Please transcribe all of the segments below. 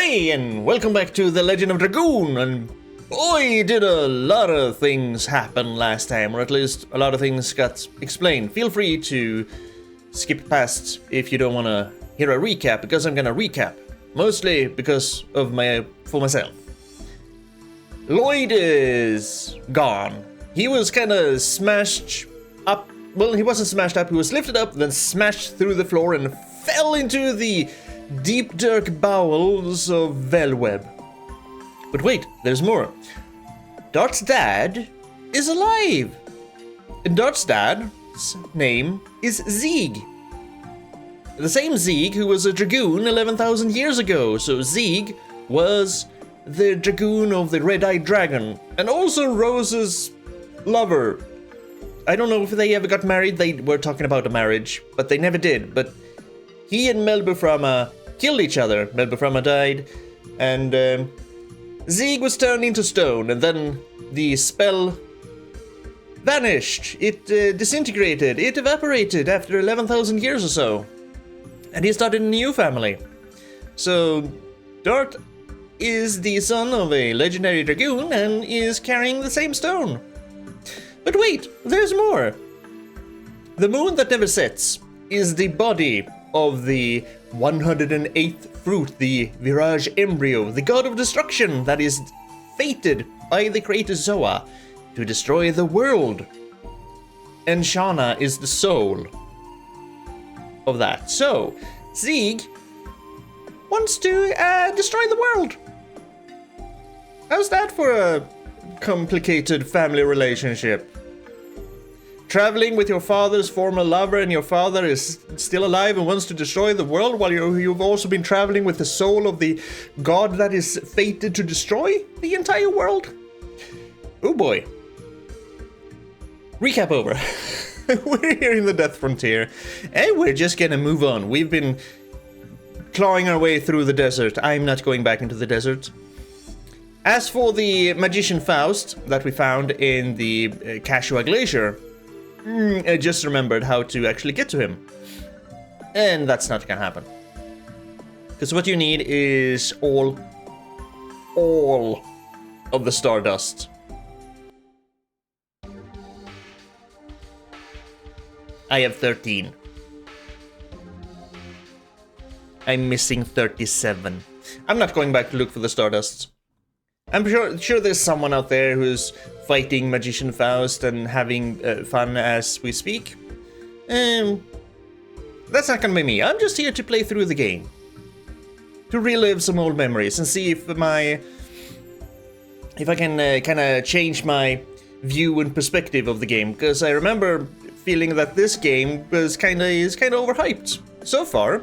Hey, and welcome back to the Legend of Dragoon, and boy, did a lot of things happen last time, or at least a lot of things got explained. Feel free to skip past if you don't want to hear a recap, because I'm gonna recap, mostly because of for myself. Lloyd is gone. He was kind of smashed up. Well, he wasn't smashed up, he was lifted up, then smashed through the floor and fell into the deep dark bowels of Velweb. But wait, there's more. Dart's dad is alive. And Dart's dad's name is Zieg. The same Zieg who was a Dragoon 11,000 years ago. So Zieg was the Dragoon of the Red-Eyed Dragon, and also Rose's lover. I don't know if they ever got married. They were talking about a marriage, but they never did. But he and Mravunac killed each other. Mravunac died, and Zieg was turned into stone, and then the spell vanished. It disintegrated. It evaporated after 11,000 years or so. And he started a new family. So Dart is the son of a legendary Dragoon and is carrying the same stone. But wait, there's more. The moon that never sets is the body of the 108th fruit, the Virage Embryo, the god of destruction that is fated by the creator Zoa to destroy the world. And Shana is the soul of that. So, Zieg wants to destroy the world. How's that for a complicated family relationship? Traveling with your father's former lover, and your father is still alive and wants to destroy the world, while you've also been traveling with the soul of the god that is fated to destroy the entire world? Oh boy. Recap over. We're here in the Death Frontier, and we're just gonna move on. We've been clawing our way through the desert. I'm not going back into the desert. As for the Magician Faust that we found in the Kashua Glacier, I just remembered how to actually get to him. And that's not gonna happen. Because what you need is all of the Stardust. I have 13. I'm missing 37. I'm not going back to look for the Stardust. I'm sure there's someone out there who's fighting Magician Faust and having fun as we speak. That's not gonna be me. I'm just here to play through the game, to relive some old memories and see if I can kind of change my view and perspective of the game. Because I remember feeling that this game is kind of overhyped so far.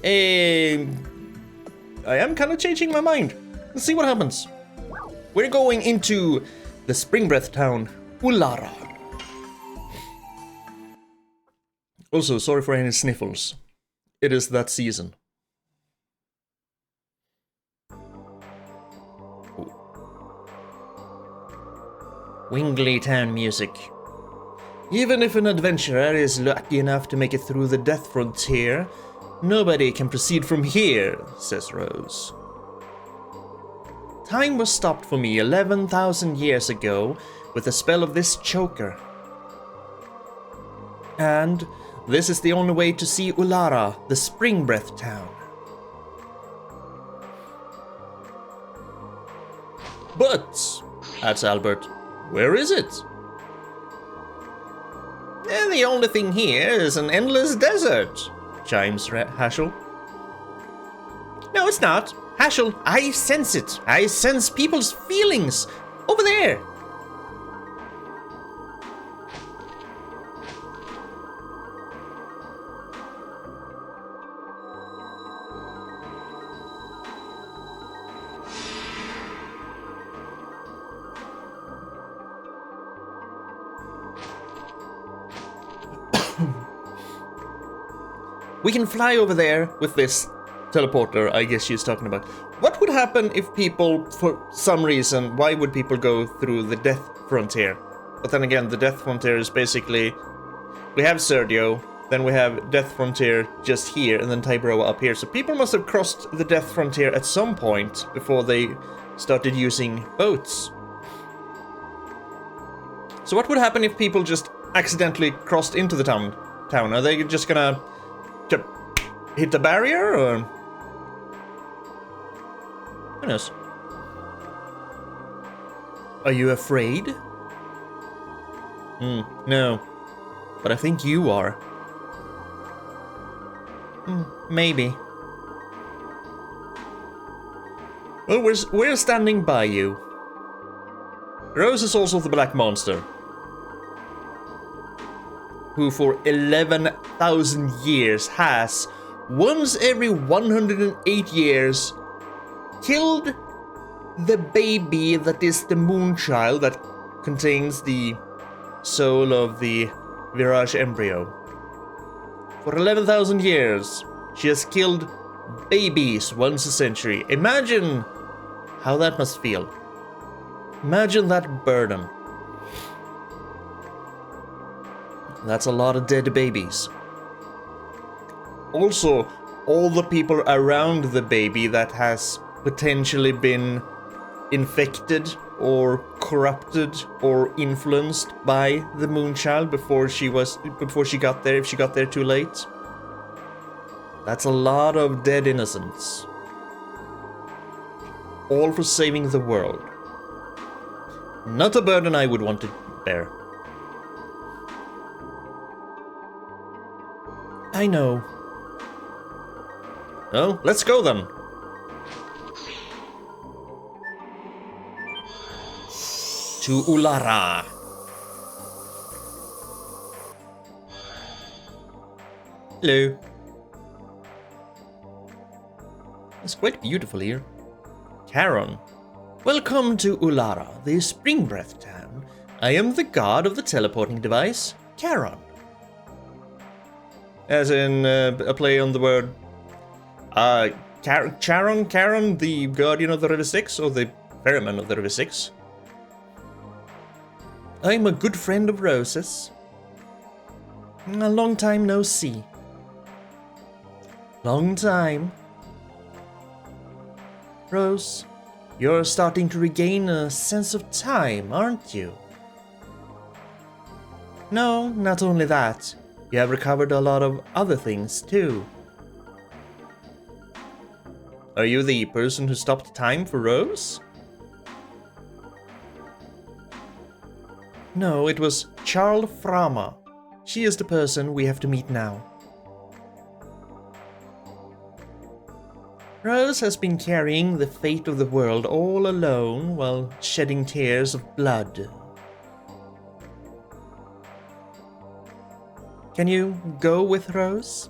I am kind of changing my mind. Let's see what happens. We're going into the Spring Breath town, Ulara. Also, sorry for any sniffles. It is that season. Ooh. Wingly town music. Even if an adventurer is lucky enough to make it through the Death Frontier, nobody can proceed from here, says Rose. Time was stopped for me 11,000 years ago with the spell of this choker. And this is the only way to see Ulara, the Spring Breath town. But, adds Albert, where is it? The only thing here is an endless desert, chimes Hashel. No, it's not. Hashel, I sense it. I sense people's feelings over there. We can fly over there with this teleporter, I guess she's talking about. What would happen if people, for some reason, why would people go through the Death Frontier? But then again, the Death Frontier is basically, we have Sergio, Then we have Death Frontier just here, and then Tybroa up here. So people must have crossed the Death Frontier at some point before they started using boats. So what would happen if people just accidentally crossed into the town? Are they just gonna hit the barrier, or who knows? Are you afraid? No. But I think you are. Maybe. Well, we're standing by you. Rose is also the Black Monster, who for 11,000 years has, once every 108 years, killed the baby that is the Moonchild that contains the soul of the Virage embryo. For 11,000 years, she has killed babies once a century. Imagine how that must feel. Imagine that burden. That's a lot of dead babies. Also, all the people around the baby that has potentially been infected or corrupted or influenced by the Moonchild before she got there, if she got there too late. That's a lot of dead innocents. All for saving the world. Not a burden I would want to bear. I know. Oh, let's go then. To Ulara. Hello. It's quite beautiful here. Charon. Welcome to Ulara, the Spring Breath town. I am the god of the teleporting device, Charon. As in a play on the word Charon, the guardian of the River Styx, or the ferryman of the River Styx. I'm a good friend of Rose's. A long time no see. Long time. Rose, you're starting to regain a sense of time, aren't you? No, not only that. You have recovered a lot of other things, too. Are you the person who stopped time for Rose? No, it was Charle Frahma. She is the person we have to meet now. Rose has been carrying the fate of the world all alone while shedding tears of blood. Can you go with Rose?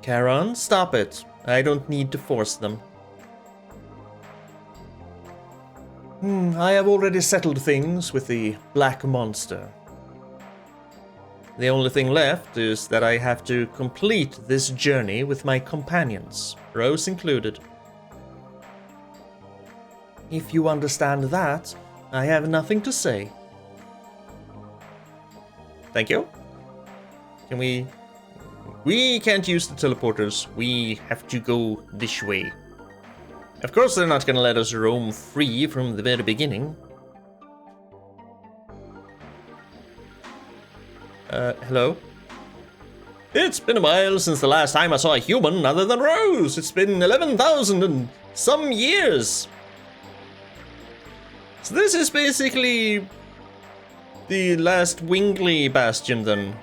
Charon, stop it. I don't need to force them. I have already settled things with the Black Monster. The only thing left is that I have to complete this journey with my companions, Rose included. If you understand that, I have nothing to say. Thank you. Can we... We can't use the teleporters. We have to go this way. Of course they're not gonna let us roam free from the very beginning. Hello? It's been a while since the last time I saw a human other than Rose. It's been 11,000 and some years. So this is basically the last Wingley bastion then.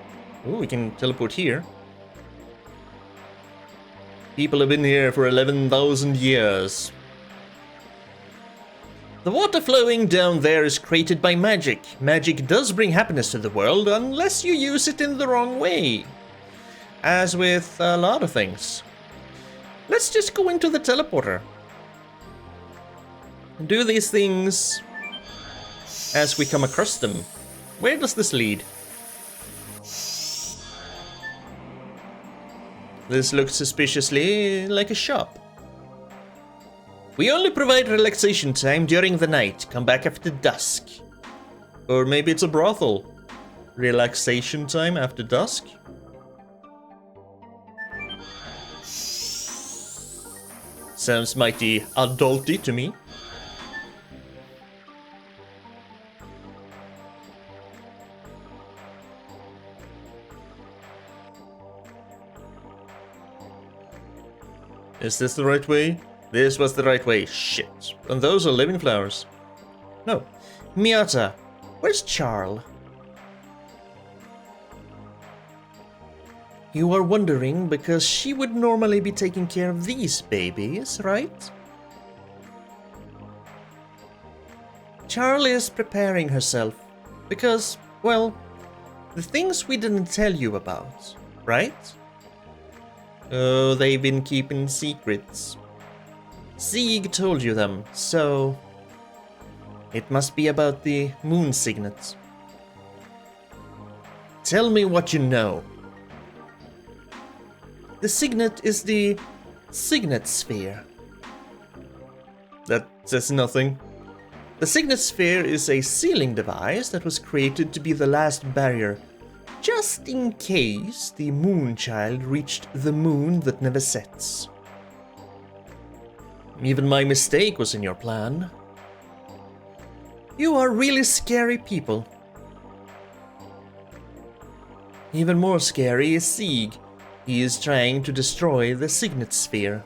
Oh, we can teleport here. People have been here for 11,000 years. The water flowing down there is created by magic. Magic does bring happiness to the world unless you use it in the wrong way. As with a lot of things. Let's just go into the teleporter. And do these things as we come across them. Where does this lead? This looks suspiciously like a shop. We only provide relaxation time during the night. Come back after dusk. Or maybe it's a brothel. relaxation time after dusk. Sounds mighty adulty to me. Is this the right way? This was the right way. Shit. And those are living flowers. No. Miata, where's Charle? You are wondering because she would normally be taking care of these babies, right? Charle is preparing herself because, well, the things we didn't tell you about, right? Oh, they've been keeping secrets. Sieg told you them, so it must be about the moon signet. Tell me what you know. The signet is the signet sphere. That says nothing. The signet sphere is a sealing device that was created to be the last barrier, just in case the Moonchild reached the moon that never sets. Even my mistake was in your plan. You are really scary people. Even more scary is Sieg. He is trying to destroy the signet sphere,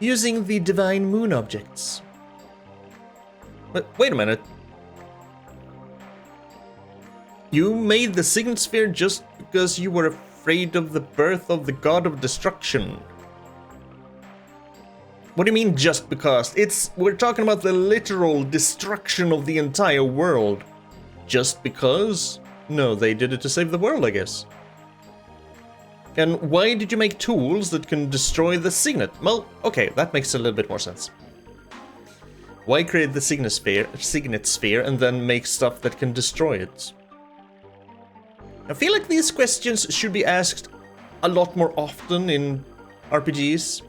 using the divine moon objects. But wait a minute. You made the signet sphere just because you were afraid of the birth of the god of destruction. What do you mean just because? We're talking about the literal destruction of the entire world. Just because? No, they did it to save the world, I guess. And why did you make tools that can destroy the signet? Well, okay, that makes a little bit more sense. Why create the signet sphere and then make stuff that can destroy it? I feel like these questions should be asked a lot more often in RPGs.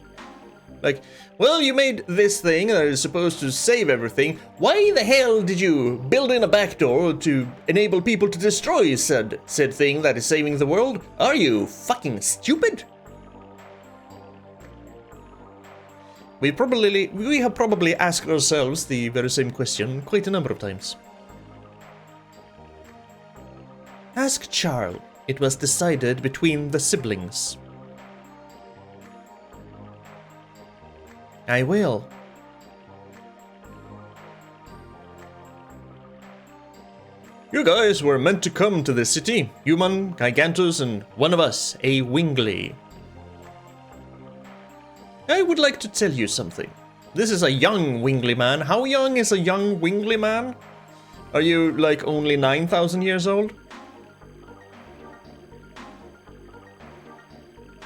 Like, well, you made this thing that is supposed to save everything. Why the hell did you build in a backdoor to enable people to destroy said thing that is saving the world? Are you fucking stupid? We have probably asked ourselves the very same question quite a number of times. Ask Charle. It was decided between the siblings. I will. You guys were meant to come to this city. Human, Gigantus, and one of us, a Wingly. I would like to tell you something. This is a young Wingly man. How young is a young Wingly man? Are you like only 9,000 years old?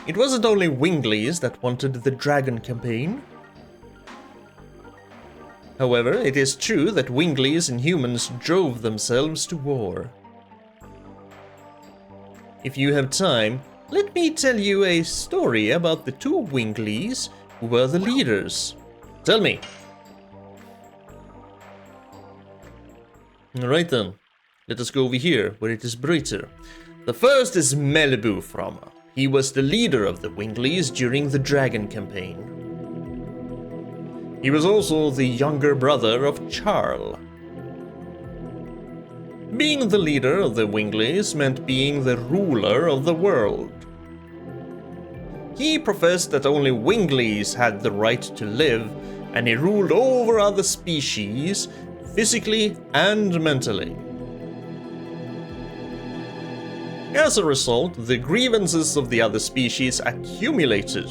It wasn't only Winglies that wanted the Dragon campaign. However, it is true that Winglies and humans drove themselves to war. If you have time, let me tell you a story about the two Winglies who were the leaders. Tell me. Alright then, let us go over here, where it is brighter. The first is Mravunac. He was the leader of the Winglies during the Dragon campaign. He was also the younger brother of Charle. Being the leader of the Winglies meant being the ruler of the world. He professed that only Winglies had the right to live, and he ruled over other species, physically and mentally. As a result, the grievances of the other species accumulated,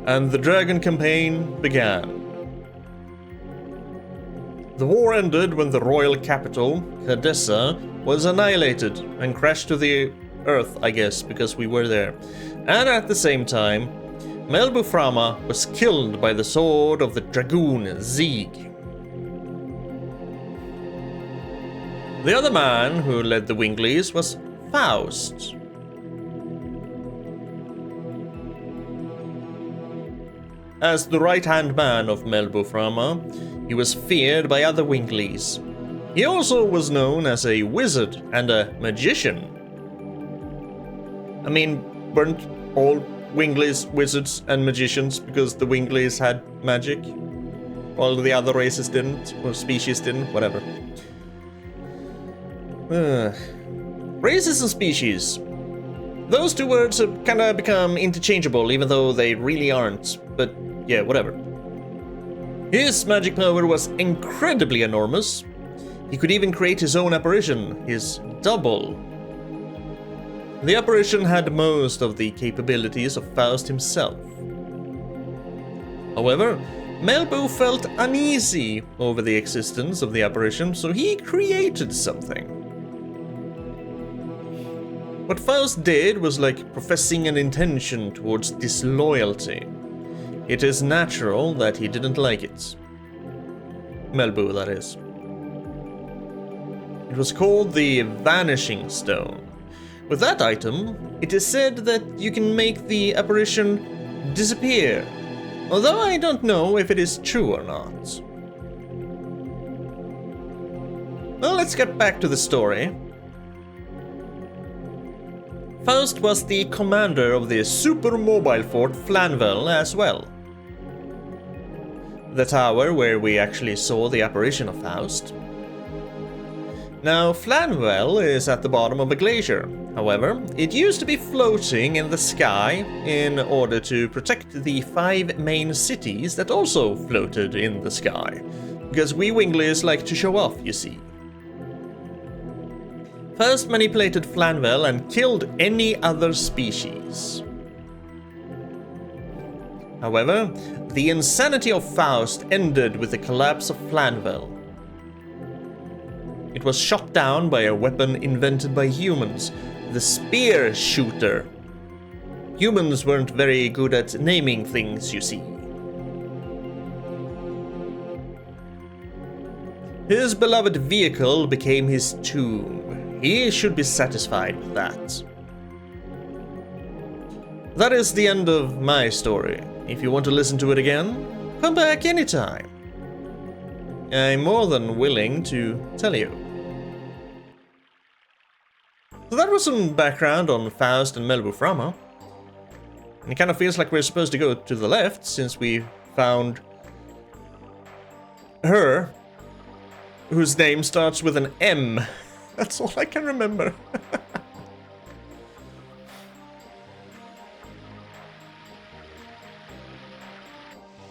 and the Dragon campaign began. The war ended when the royal capital, Cadessa, was annihilated and crashed to the earth, I guess, because we were there. And at the same time, Frahma was killed by the sword of the Dragoon, Sieg. The other man who led the Winglies was Faust. As the right-hand man of Frahma, he was feared by other Winglies. He also was known as a wizard and a magician. I mean, weren't all Wingleys wizards and magicians because the Wingleys had magic? While the other races didn't, or species didn't, whatever. Races and species. Those two words have kinda become interchangeable, even though they really aren't. But yeah, whatever. His magic power was incredibly enormous. He could even create his own apparition, his double. The apparition had most of the capabilities of Faust himself. However, Melbo felt uneasy over the existence of the apparition, so he created something. What Faust did was like professing an intention towards disloyalty. It is natural that he didn't like it. Melbo, that is. It was called the Vanishing Stone. With that item, it is said that you can make the apparition disappear, although I don't know if it is true or not. Well, let's get back to the story. Faust was the commander of the super mobile fort Flanvel as well. The tower where we actually saw the apparition of Faust. Now, Flanvel is at the bottom of a glacier. However, it used to be floating in the sky in order to protect the 5 main cities that also floated in the sky. Because we Wingleys like to show off, you see. Faust manipulated Flanvel and killed any other species. However, the insanity of Faust ended with the collapse of Flanvel. It was shot down by a weapon invented by humans, the spear shooter. Humans weren't very good at naming things, you see. His beloved vehicle became his tomb. He should be satisfied with that. That is the end of my story. If you want to listen to it again, come back anytime. I'm more than willing to tell you. So that was some background on Faust and Charle Frahma. And it kind of feels like we're supposed to go to the left, since we found her, whose name starts with an M. That's all I can remember.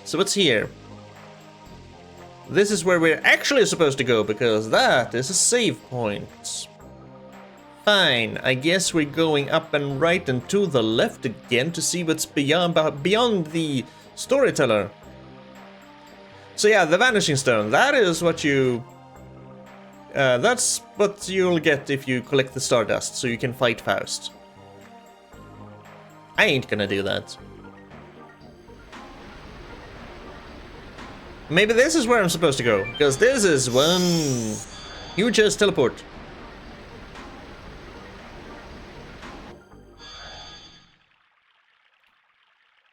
So what's here? This is where we're actually supposed to go, because that is a save point. Fine, I guess we're going up and right and to the left again to see what's beyond the storyteller. So yeah, the Vanishing Stone, that is what you... that's what you'll get if you collect the Stardust, so you can fight Faust. I ain't gonna do that. Maybe this is where I'm supposed to go, because this is one huge teleport.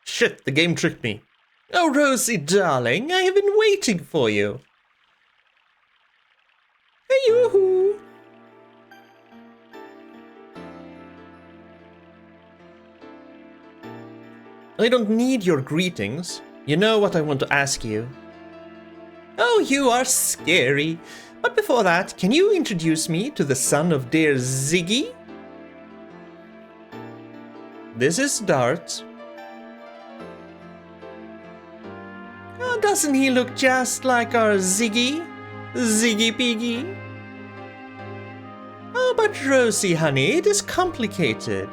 Shit, the game tricked me. Oh, Rosie, darling, I have been waiting for you. Hey, yoo-hoo! I don't need your greetings. You know what I want to ask you. Oh, you are scary. But before that, can you introduce me to the son of dear Ziggy? This is Dart. Oh, doesn't he look just like our Ziggy? Ziggy Piggy? Oh, but Rosie, honey, it is complicated.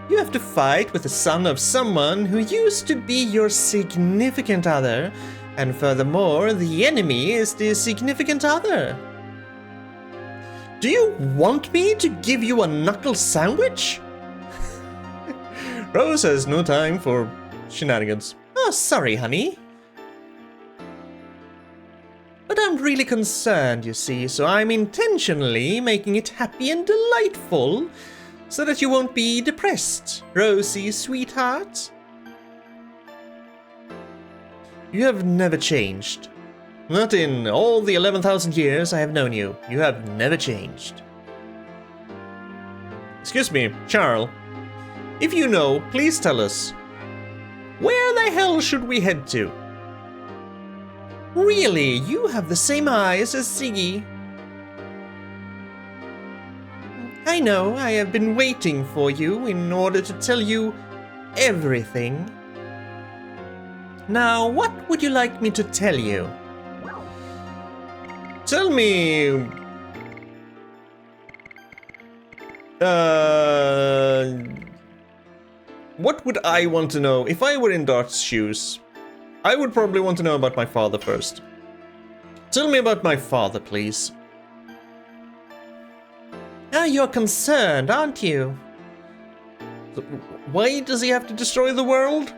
You have to fight with the son of someone who used to be your significant other, and furthermore, the enemy is the significant other. Do you want me to give you a knuckle sandwich? Rose has no time for shenanigans. Oh, sorry, honey. But I'm really concerned, you see, so I'm intentionally making it happy and delightful, so that you won't be depressed, Rosie, sweetheart. You have never changed. Not in all the 11,000 years I have known you. You have never changed. Excuse me, Charle. If you know, please tell us. Where the hell should we head to? Really? You have the same eyes as Ziggy? I know, I have been waiting for you in order to tell you everything. Now, what would you like me to tell you? Tell me... What would I want to know? If I were in Dart's shoes, I would probably want to know about my father first. Tell me about my father, please. Ah, you're concerned, aren't you? Why does he have to destroy the world?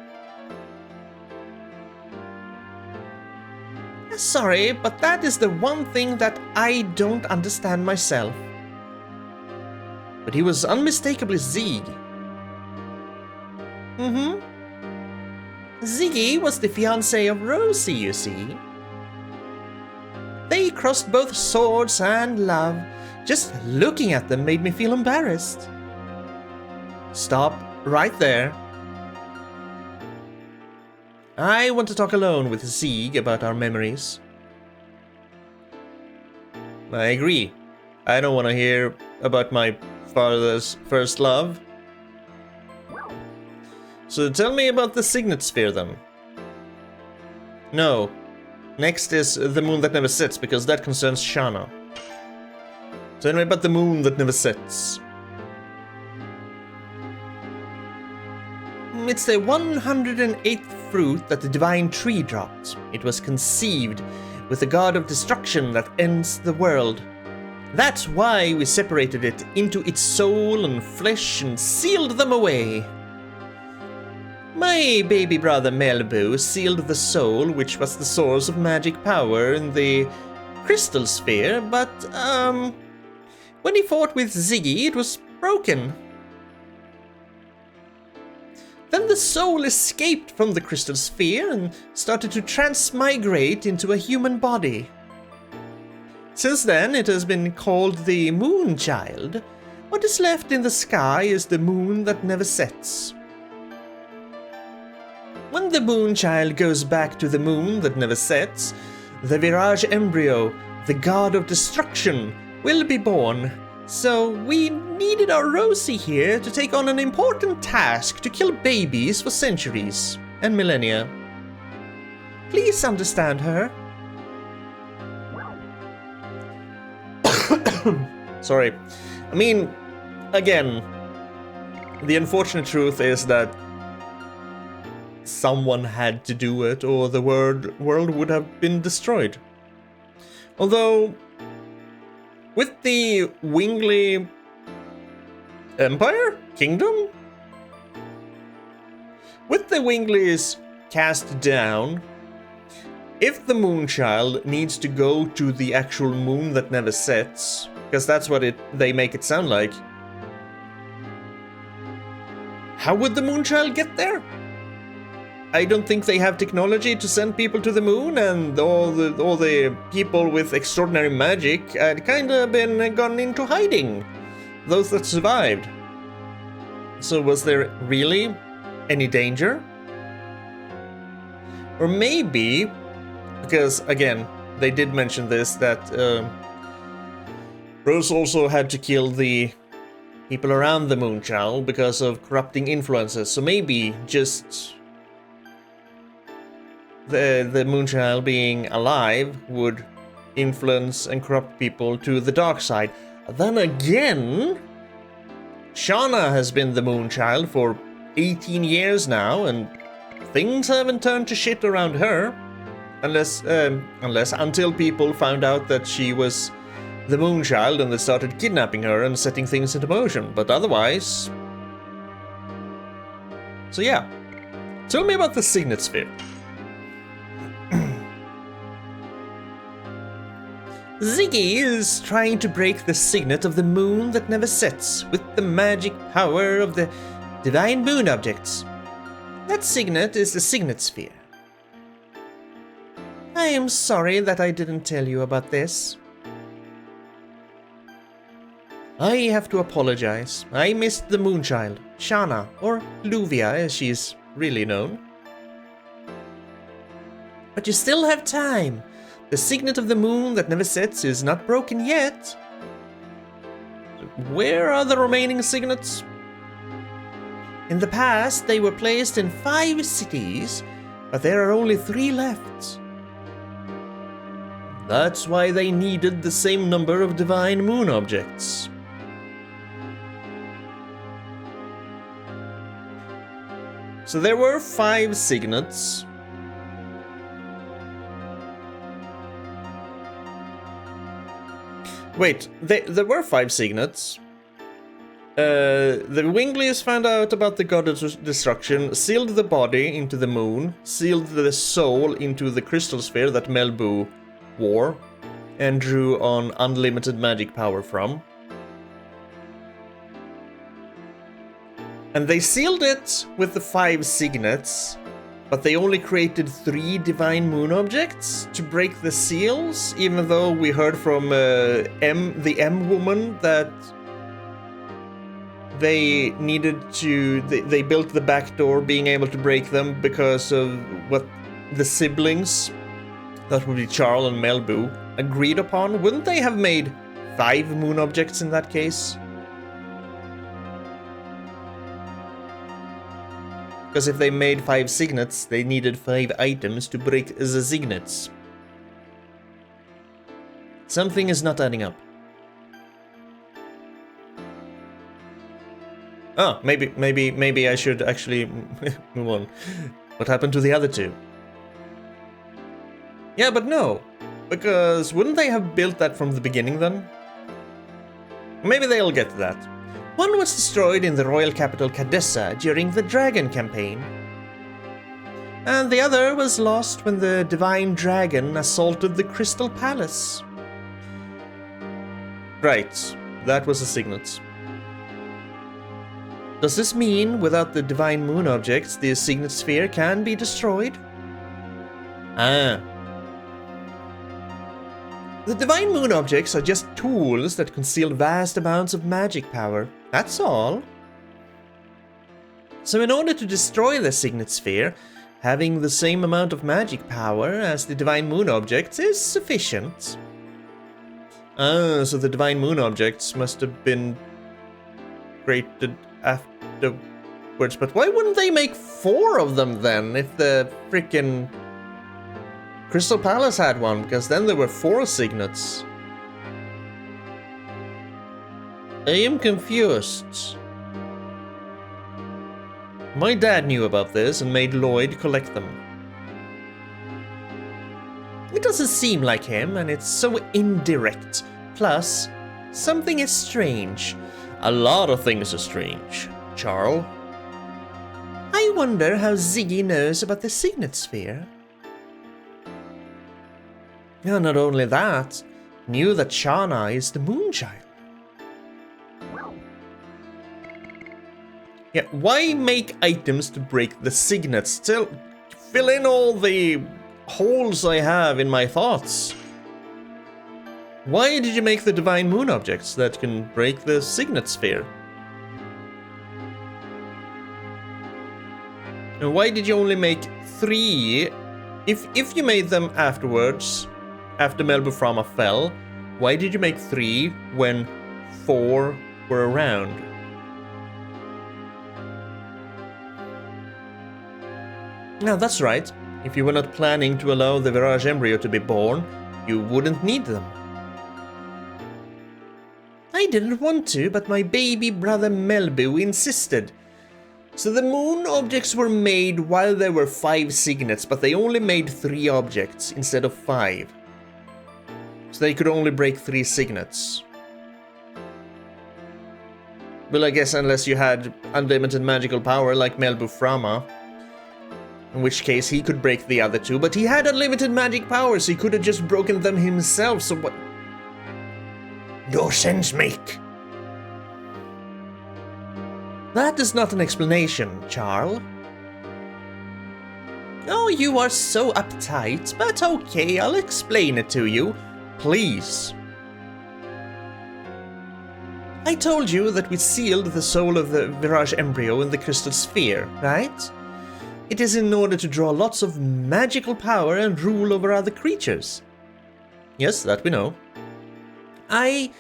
Sorry, but that is the one thing that I don't understand myself. But he was unmistakably Zig. Ziggy was the fiancé of Rosie, you see. They crossed both swords and love. Just looking at them made me feel embarrassed. Stop right there. I want to talk alone with Zig about our memories. I agree. I don't want to hear about my father's first love. So tell me about the Signet Sphere then. No. Next is the moon that never sets, because that concerns Shana. Tell me about the moon that never sets. It's the 108th fruit that the divine tree dropped. It was conceived with the god of destruction that ends the world. That's why we separated it into its soul and flesh and sealed them away. My baby brother Melbu sealed the soul, which was the source of magic power in the crystal sphere, but, when he fought with Ziggy, it was broken. Then the soul escaped from the crystal sphere and started to transmigrate into a human body. Since then, it has been called the Moon Child. What is left in the sky is the moon that never sets. When the Moon Child goes back to the moon that never sets, the Virage embryo, the god of destruction, will be born. So we needed our Rosie here to take on an important task to kill babies for centuries and millennia. Please understand her. Sorry. I mean, again, the unfortunate truth is that someone had to do it, or the world would have been destroyed. Although, with the Wingley Empire? Kingdom? With the Wingleys cast down, if the Moonchild needs to go to the actual moon that never sets, because that's what they make it sound like, how would the Moonchild get there? I don't think they have technology to send people to the moon, and all the people with extraordinary magic had kinda been gone into hiding. Those that survived. So was there really any danger? Or maybe, because again, they did mention this, that Rose also had to kill the people around the Moonchild because of corrupting influences. So maybe just the Moonchild being alive would influence and corrupt people to the dark side. Then again, Shana has been the Moonchild for 18 years now, and things haven't turned to shit around her. Unless until people found out that she was the Moonchild and they started kidnapping her and setting things into motion. But otherwise... So yeah. Tell me about the Signet Sphere. Ziggy is trying to break the signet of the moon that never sets with the magic power of the divine moon objects. That signet is the Signet Sphere. I am sorry that I didn't tell you about this. I have to apologize. I missed the Moonchild, Shana, or Luvia as she is really known. But you still have time. The signet of the moon that never sets is not broken yet. Where are the remaining signets? In the past, they were placed in 5 cities, but there are only 3 left. That's why they needed the same number of divine moon objects. So there were 5 signets. Wait, there were 5 signets. The Winglies found out about the god of destruction, sealed the body into the moon, sealed the soul into the crystal sphere that Melbu wore, and drew on unlimited magic power from. And they sealed it with the 5 signets, but they only created 3 divine moon objects to break the seals, even though we heard from the M woman that they needed to, they built the back door being able to break them because of what the siblings, that would be Charle and Melbu, agreed upon. Wouldn't they have made 5 moon objects in that case? Because if they made 5 signets, they needed 5 items to break the signets. Something is not adding up. Oh, maybe I should actually move on. What happened to the other 2? Yeah, but no. Because wouldn't they have built that from the beginning then? Maybe they'll get to that. One was destroyed in the royal capital Cadessa during the Dragon campaign. And the other was lost when the divine dragon assaulted the Crystal Palace. Right, that was a signet. Does this mean without the divine moon objects, the signet sphere can be destroyed? Ah. The divine moon objects are just tools that conceal vast amounts of magic power. That's all. So in order to destroy the signet sphere, having the same amount of magic power as the divine moon objects is sufficient. Ah, so the divine moon objects must have been created afterwards. But why wouldn't they make 4 of them then, if the frickin' Crystal Palace had one? Because then there were 4 signets. I am confused. My dad knew about this and made Lloyd collect them. It doesn't seem like him, and it's so indirect. Plus, something is strange. A lot of things are strange, Charle. I wonder how Ziggy knows about the signet sphere. And not only that, knew that Shana is the Moonchild. Yeah, why make items to break the signets? Still, fill in all the holes I have in my thoughts. Why did you make the divine moon objects that can break the signet sphere? And why did you only make 3? If you made them afterwards, after Mravunac fell, why did you make 3 when 4 were around? Now that's right. If you were not planning to allow the Virage embryo to be born, you wouldn't need them. I didn't want to, but my baby brother Melbu insisted. So the moon objects were made while there were 5 signets, but they only made 3 objects instead of 5. So they could only break 3 signets. Well, I guess unless you had unlimited magical power like Mravunac. In which case he could break the other 2, but he had unlimited magic power, so he could have just broken them himself, so what? No sense make. That is not an explanation, Charle. Oh, you are so uptight, but okay, I'll explain it to you. Please. I told you that we sealed the soul of the Virage embryo in the crystal sphere, right? It is in order to draw lots of magical power and rule over other creatures. Yes, that we know. I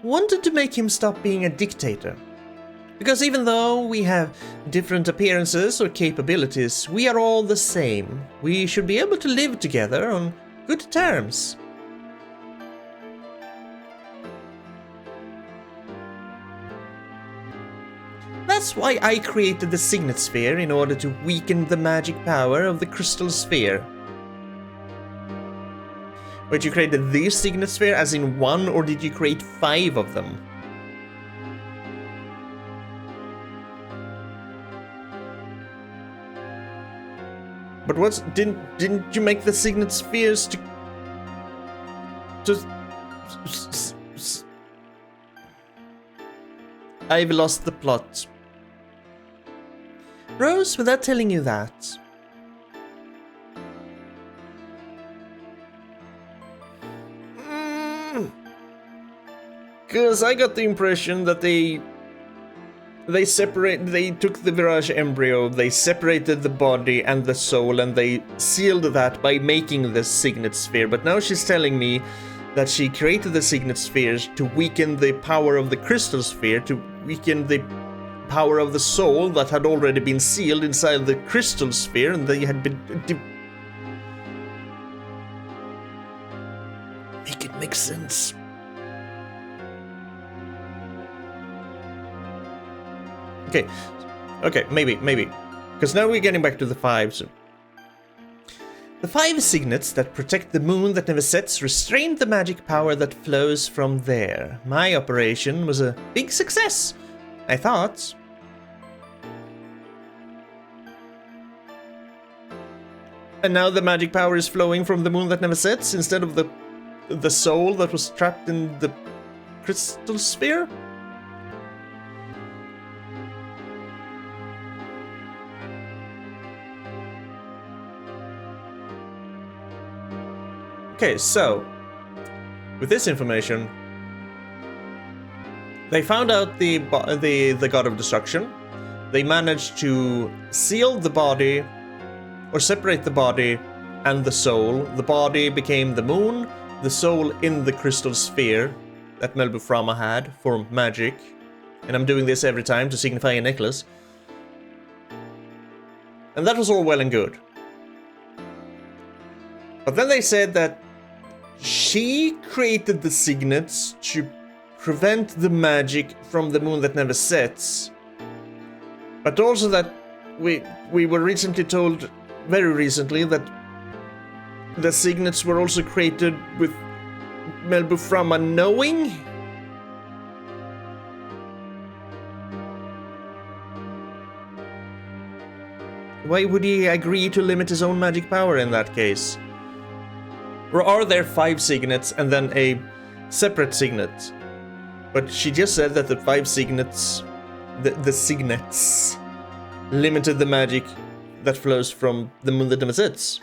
wanted to make him stop being a dictator. Because even though we have different appearances or capabilities, we are all the same. We should be able to live together on good terms. That's why I created the Signet Sphere, in order to weaken the magic power of the Crystal Sphere. Wait, you created the Signet Sphere as in one, or did you create 5 of them? But what's... Didn't you make the Signet Spheres to... I've lost the plot. Rose, without telling you that. Cause I got the impression that they took the Virage embryo, they separated the body and the soul, and they sealed that by making the Signet Sphere. But now she's telling me that she created the Signet Spheres to weaken the power of the Crystal Sphere, to weaken the power of the soul that had already been sealed inside the Crystal Sphere, and they had been... Make it make sense. Okay, maybe. Because now we're getting back to the 5. So. The 5 signets that protect the moon that never sets restrain the magic power that flows from there. My operation was a big success, I thought. And now the magic power is flowing from the moon that never sets instead of the soul that was trapped in the Crystal Sphere? Okay, so, with this information, they found out the God of Destruction. They managed to seal the body, or separate the body and the soul. The body became the moon, the soul in the crystal sphere that Mravunac had for magic. And I'm doing this every time to signify a necklace. And that was all well and good. But then they said that she created the signets to prevent the magic from the moon that never sets. But also that we were recently told, very recently, that the signets were also created with Mravunac knowing. Why would he agree to limit his own magic power in that case? Or are there 5 signets and then a separate signet? But she just said that the 5 signets, the signets, limited the magic that flows from the moon that never sets.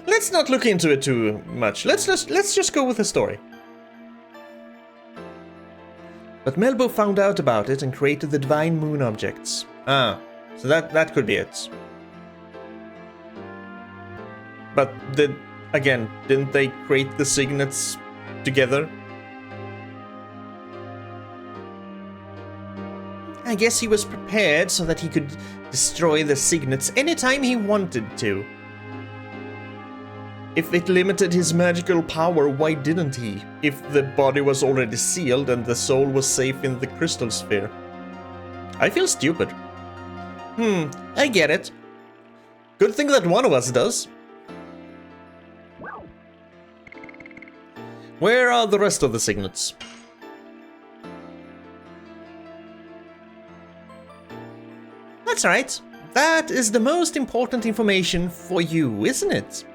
Let's not look into it too much. Let's just go with the story. But Melbo found out about it and created the divine moon objects. Ah, so that could be it. But didn't they create the signets together? I guess he was prepared so that he could destroy the signets anytime he wanted to. If it limited his magical power, why didn't he? If the body was already sealed and the soul was safe in the crystal sphere. I feel stupid. I get it. Good thing that one of us does. Where are the rest of the signets? That's right. That is the most important information for you, isn't it?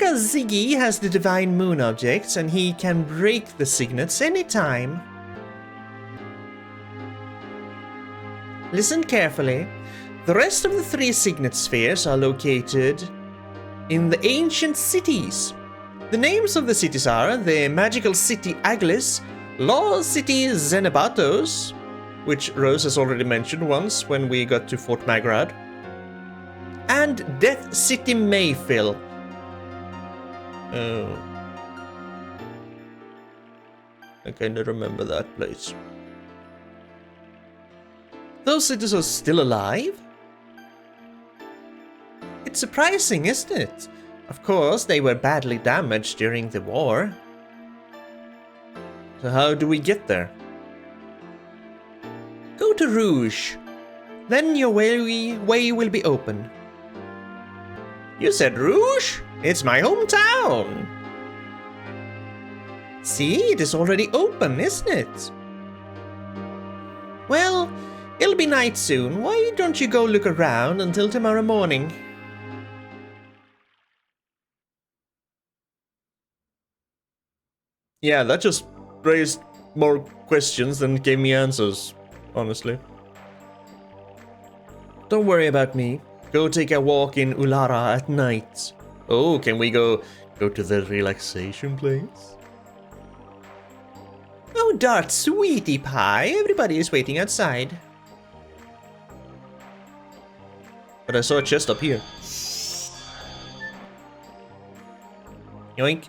because Ziggy has the divine moon objects and he can break the signets anytime. Listen carefully. The rest of the 3 signet spheres are located in the ancient cities. The names of the cities are the magical city Aglis, Law City Zenebatos, which Rose has already mentioned once when we got to Fort Magrad, and Death City Mayfield. Oh. I kinda remember that place. Those cities are still alive? It's surprising, isn't it? Of course, they were badly damaged during the war. So how do we get there? Go to Rouge. Then your way will be open. You said Rouge? It's my hometown. See, it is already open, isn't it? Well, it'll be night soon. Why don't you go look around until tomorrow morning? Yeah, that just raised more questions than gave me answers, honestly. Don't worry about me. Go take a walk in Ulara at night. Oh, can we go to the relaxation place? Oh, Dart, sweetie pie. Everybody is waiting outside. But I saw a chest up here. Yoink.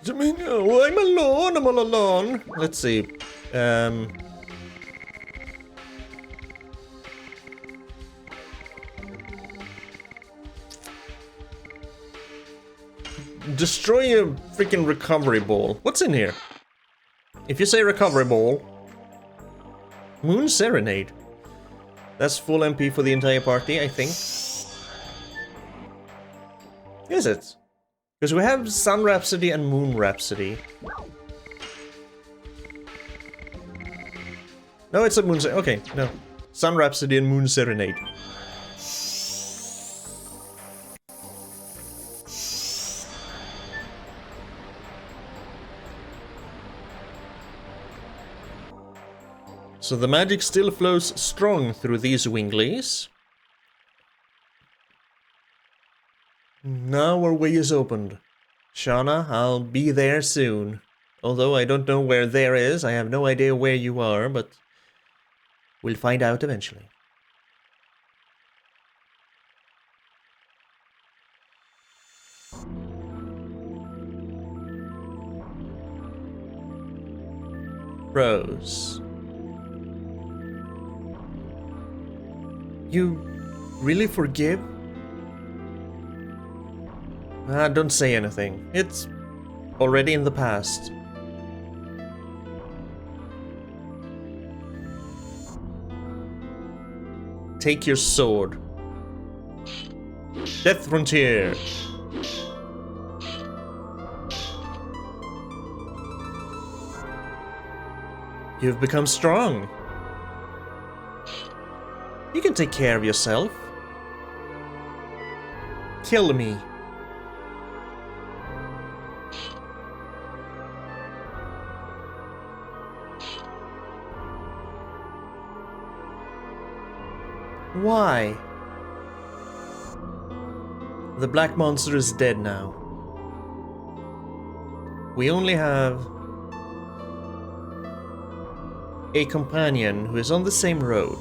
Oh, I'm all alone. Let's see. Destroy a freaking recovery ball. What's in here? If you say recovery ball, Moon Serenade. That's full MP for the entire party, I think. Is it? Because we have Sun Rhapsody and Moon Rhapsody. No, it's a Moon Serenade. Okay, no. Sun Rhapsody and Moon Serenade. So the magic still flows strong through these winglies. Now our way is opened. Shauna, I'll be there soon. Although I don't know where there is, I have no idea where you are, but we'll find out eventually. Rose. You really forgive? Don't say anything. It's already in the past. Take your sword. Death Frontier. You've become strong. You can take care of yourself. Kill me. Why? The black monster is dead now. We only have a companion who is on the same road.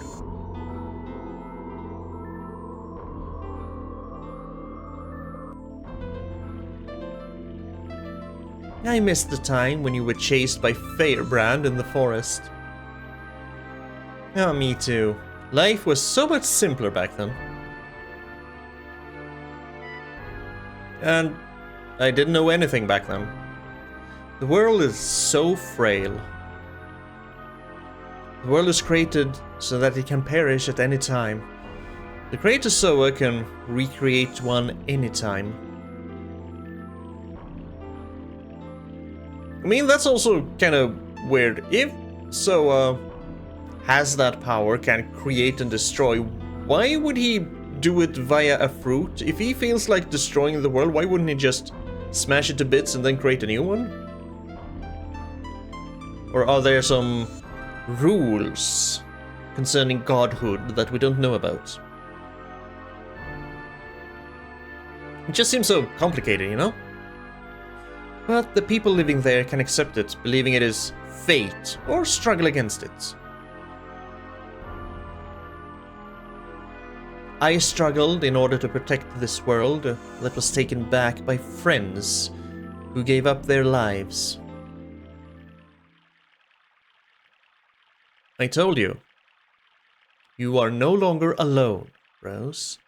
I missed the time when you were chased by Firebrand in the forest. Oh, me too. Life was so much simpler back then. And I didn't know anything back then. The world is so frail. The world is created so that it can perish at any time. The creator Soa can recreate one anytime. I mean, that's also kind of weird. If Soa has that power, can create and destroy, why would he do it via a fruit? If he feels like destroying the world, why wouldn't he just smash it to bits and then create a new one? Or are there some rules concerning godhood that we don't know about? It just seems so complicated, you know? But the people living there can accept it, believing it is fate, or struggle against it. I struggled in order to protect this world that was taken back by friends who gave up their lives. I told you, you are no longer alone, Rose.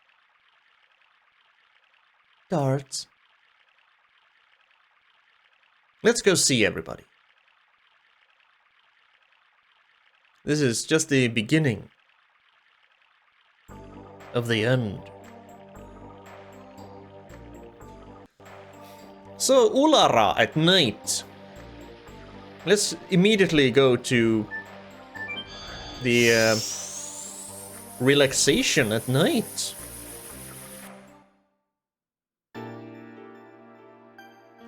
Darts. Let's go see everybody. This is just the beginning of the end. So, Ulara at night. Let's immediately go to the relaxation at night.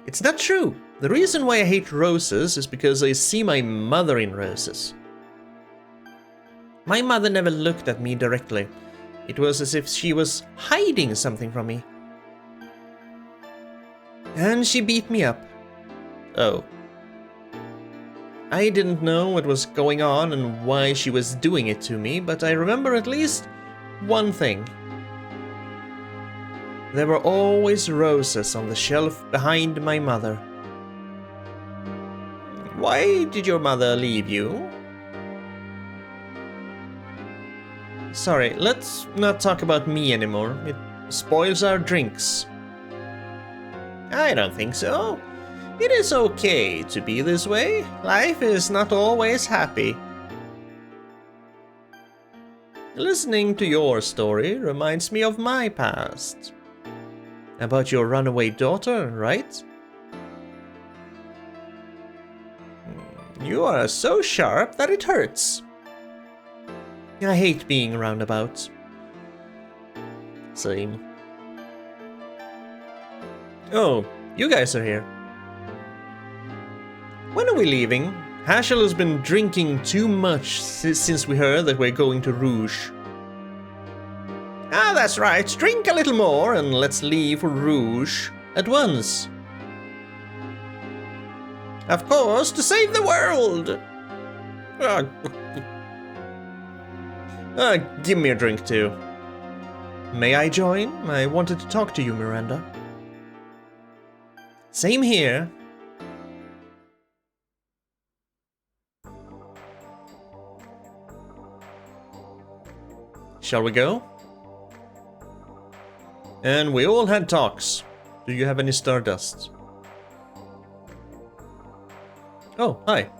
It's not true. The reason why I hate roses is because I see my mother in roses. My mother never looked at me directly. It was as if she was hiding something from me. And she beat me up. Oh. I didn't know what was going on and why she was doing it to me, but I remember at least one thing. There were always roses on the shelf behind my mother. Why did your mother leave you? Sorry, let's not talk about me anymore. It spoils our drinks. I don't think so. It is okay to be this way. Life is not always happy. Listening to your story reminds me of my past. About your runaway daughter, right? You are so sharp that it hurts. I hate being roundabout. Same. Oh, you guys are here. When are we leaving? Hashel has been drinking too much since we heard that we're going to Rouge. Ah, that's right. Drink a little more and let's leave for Rouge at once. Of course, to save the world! Give me a drink too. May I join? I wanted to talk to you, Miranda. Same here. Shall we go? And we all had talks. Do you have any stardust? Oh, hi.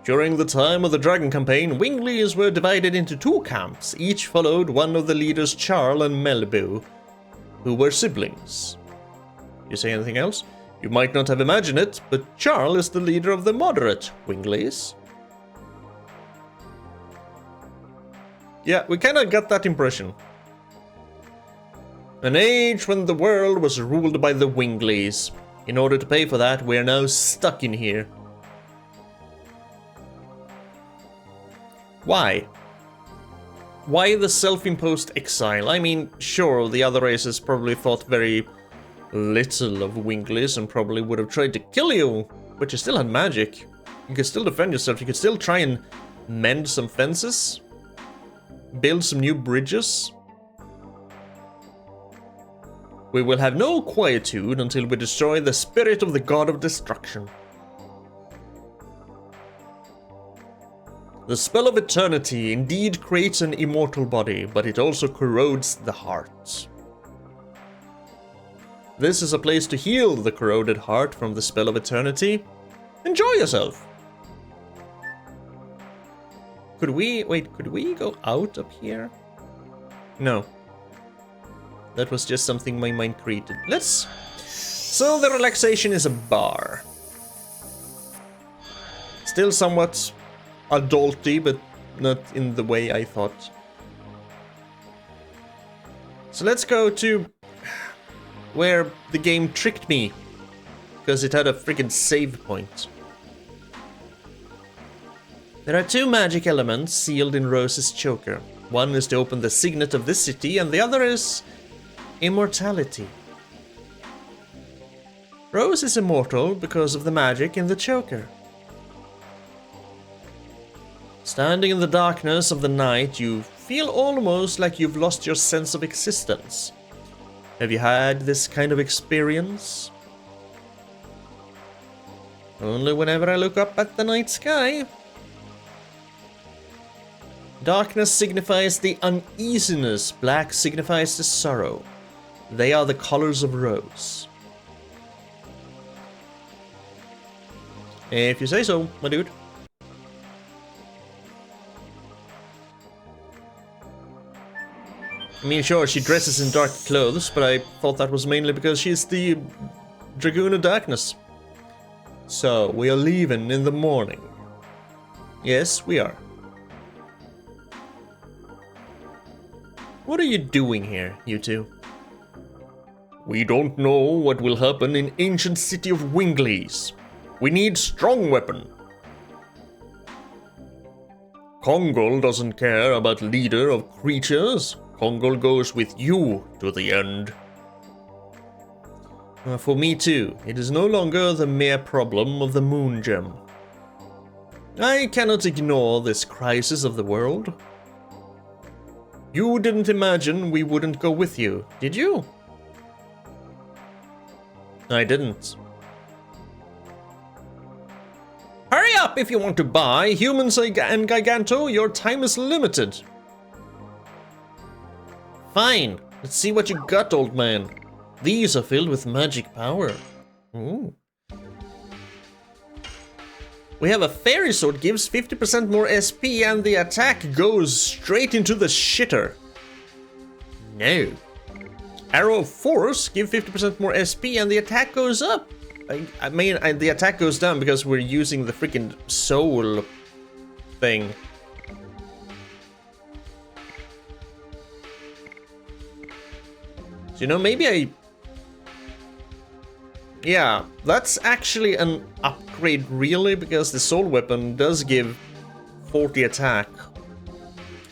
During the time of the Dragon campaign, Winglies were divided into two camps. Each followed one of the leaders, Charle and Melbu, who were siblings. You say anything else? You might not have imagined it, but Charle is the leader of the moderate Winglies. Yeah, we kinda got that impression. An age when the world was ruled by the Winglies. In order to pay for that, we are now stuck in here. Why? Why the self-imposed exile? I mean, sure, the other races probably thought very little of Winglies and probably would have tried to kill you, but you still had magic. You could still defend yourself, you could still try and mend some fences, build some new bridges. We will have no quietude until we destroy the spirit of the god of destruction. The spell of eternity indeed creates an immortal body, but it also corrodes the heart. This is a place to heal the corroded heart from the spell of eternity. Enjoy yourself! Could we go out up here? No. That was just something my mind created. So the relaxation is a bar. Still somewhat adulty, but not in the way I thought. So let's go to where the game tricked me, because it had a freaking save point. There are 2 magic elements sealed in Rose's choker. One is to open the signet of this city, and the other is immortality. Rose is immortal because of the magic in the choker. Standing in the darkness of the night, you feel almost like you've lost your sense of existence. Have you had this kind of experience? Only whenever I look up at the night sky. Darkness signifies the uneasiness, black signifies the sorrow. They are the colors of Rose. If you say so, my dude. I mean, sure, she dresses in dark clothes, but I thought that was mainly because she's the Dragoon of Darkness. So, we are leaving in the morning. Yes, we are. What are you doing here, you two? We don't know what will happen in ancient city of Winglies. We need strong weapon. Kongol doesn't care about leader of creatures. Kongol goes with you to the end. For me too, it is no longer the mere problem of the moon gem. I cannot ignore this crisis of the world. You didn't imagine we wouldn't go with you, did you? I didn't. Hurry up if you want to buy! Humans and Giganto, your time is limited. Fine, let's see what you got, old man. These are filled with magic power. Ooh. We have a fairy sword, gives 50% more SP and the attack goes straight into the shitter. No. Arrow of Force, give 50% more SP and the attack goes up. I mean, the attack goes down because we're using the freaking soul thing. So, you know, maybe I... Yeah, that's actually an upgrade really, because the soul weapon does give 40 attack.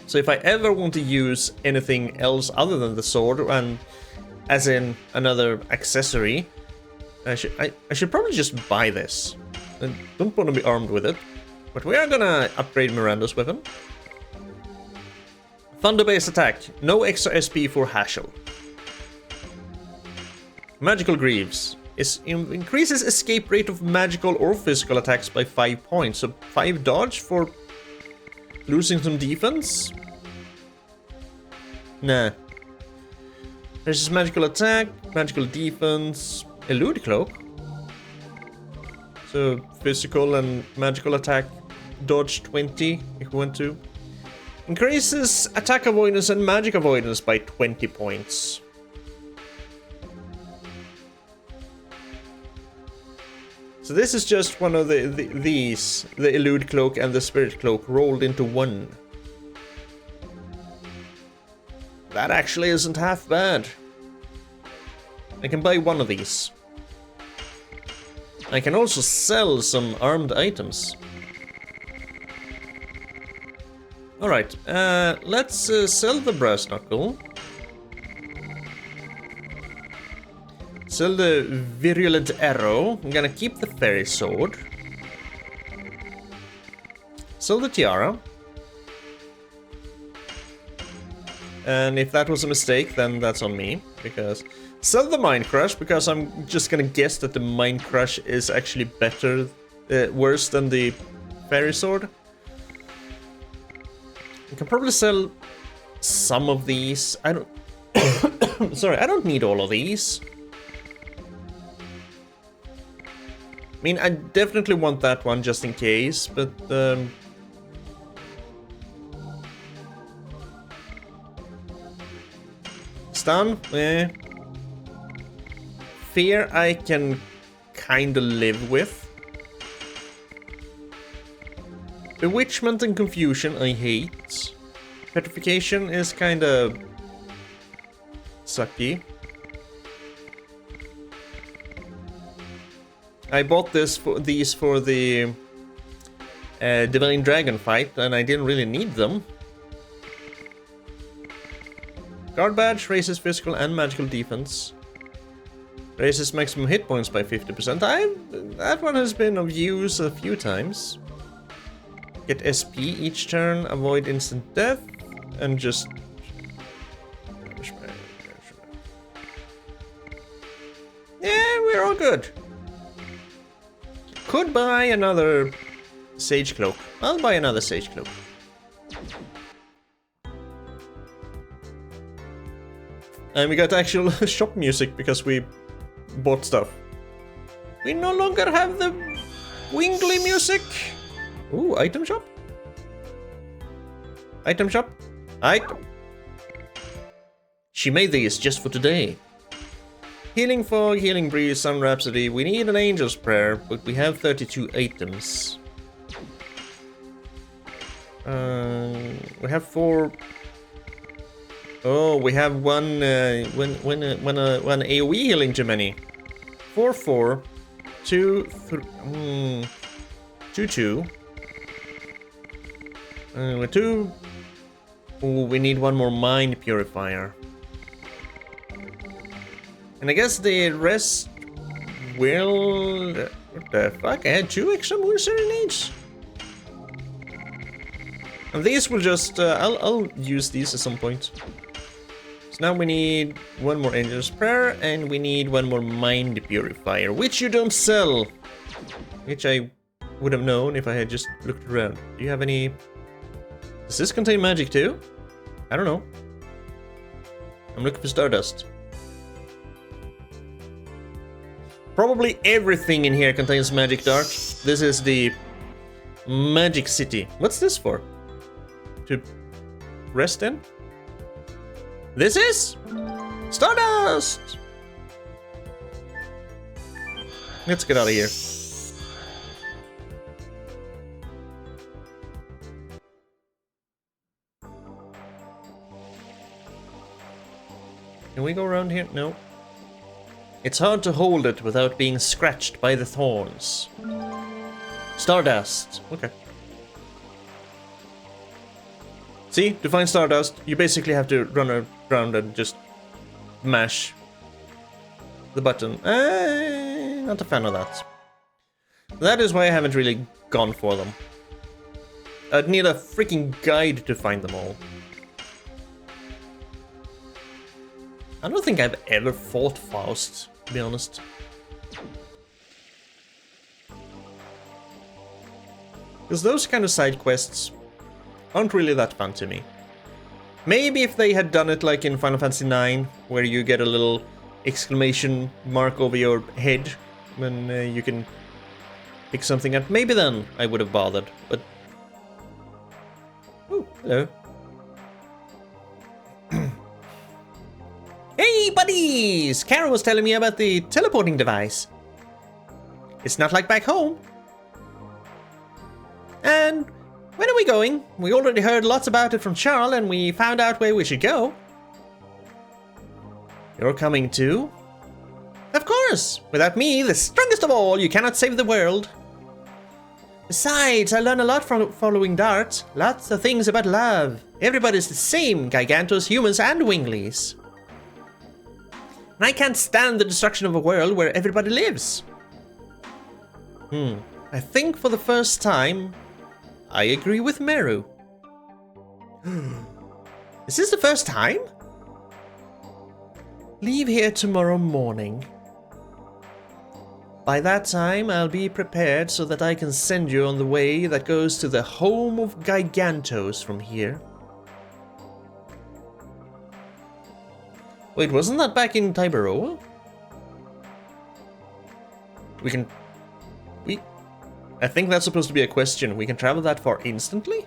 So if I ever want to use anything else other than the sword, and as in another accessory, I should probably just buy this. I don't want to be armed with it. But we are gonna upgrade Miranda's weapon. Thunder-based attack, no extra SP for Hashel. Magical Greaves. Increases escape rate of magical or physical attacks by 5 points. So 5 dodge for losing some defense? Nah. There's magical attack, magical defense, elude cloak. So physical and magical attack, dodge 20 if we want to. Increases attack avoidance and magic avoidance by 20 points. So this is just one of these, the elude cloak and the spirit cloak rolled into one. That actually isn't half bad. I can buy one of these. I can also sell some armed items. Alright, let's sell the brass knuckle. Sell the virulent arrow. I'm gonna keep the fairy sword. Sell the tiara. And if that was a mistake, then that's on me. Because sell the mind crush, because I'm just gonna guess that the mind crush is actually better, worse than the fairy sword. I can probably sell some of these. I don't. Sorry, I don't need all of these. I mean, I definitely want that one just in case, but stun, eh. Fear I can kinda live with. Bewitchment and confusion I hate. Petrification is kinda sucky. I bought these for the Divine Dragon fight, and I didn't really need them. Guard badge raises physical and magical defense. Raises maximum hit points by 50%. That one has been of use a few times. Get SP each turn, avoid instant death, and just... Yeah, we're all good. Could buy another Sage Cloak. I'll buy another Sage Cloak. And we got actual shop music because we bought stuff. We no longer have the Wingly music. Ooh, item shop? Item shop? Item. She made these just for today. Healing Fog, Healing Breeze, Sun Rhapsody. We need an Angel's Prayer, but we have 32 items. We have 4... Oh, we have one one AoE healing too many. 4, 4, 2, 3, 2, 2. With 2. Oh, we need one more Mind Purifier. And I guess the rest will... What the fuck? I had 2 extra Moon Serenades. And these will just... I'll use these at some point. So now we need one more Angel's Prayer, and we need one more Mind Purifier, which you don't sell. Which I would have known if I had just looked around. Do you have any... Does this contain magic too? I don't know. I'm looking for Stardust. Probably everything in here contains magic, Dark. This is the Magic City. What's this for? To rest in? This is Stardust! Let's get out of here. Can we go around here? No. It's hard to hold it without being scratched by the thorns. Stardust. Okay. See, to find Stardust, you basically have to run around and just mash the button. Not a fan of that. That is why I haven't really gone for them. I'd need a freaking guide to find them all. I don't think I've ever fought Faust, to be honest. Because those kind of side quests aren't really that fun to me. Maybe if they had done it like in Final Fantasy IX, where you get a little exclamation mark over your head when you can pick something up, maybe then I would have bothered, but... Oh, hello. Hey buddies! Kara was telling me about the teleporting device. It's not like back home. And when are we going? We already heard lots about it from Charle, and we found out where we should go. You're coming too? Of course! Without me, the strongest of all, you cannot save the world. Besides, I learn a lot from following Dart. Lots of things about love. Everybody's the same, Gigantos, humans, and Winglies. And I can't stand the destruction of a world where everybody lives. I think for the first time, I agree with Meru. Is this the first time? Leave here tomorrow morning. By that time, I'll be prepared so that I can send you on the way that goes to the home of Gigantos from here. Wait, wasn't that back in Tiberoa? I think that's supposed to be a question. We can travel that far instantly?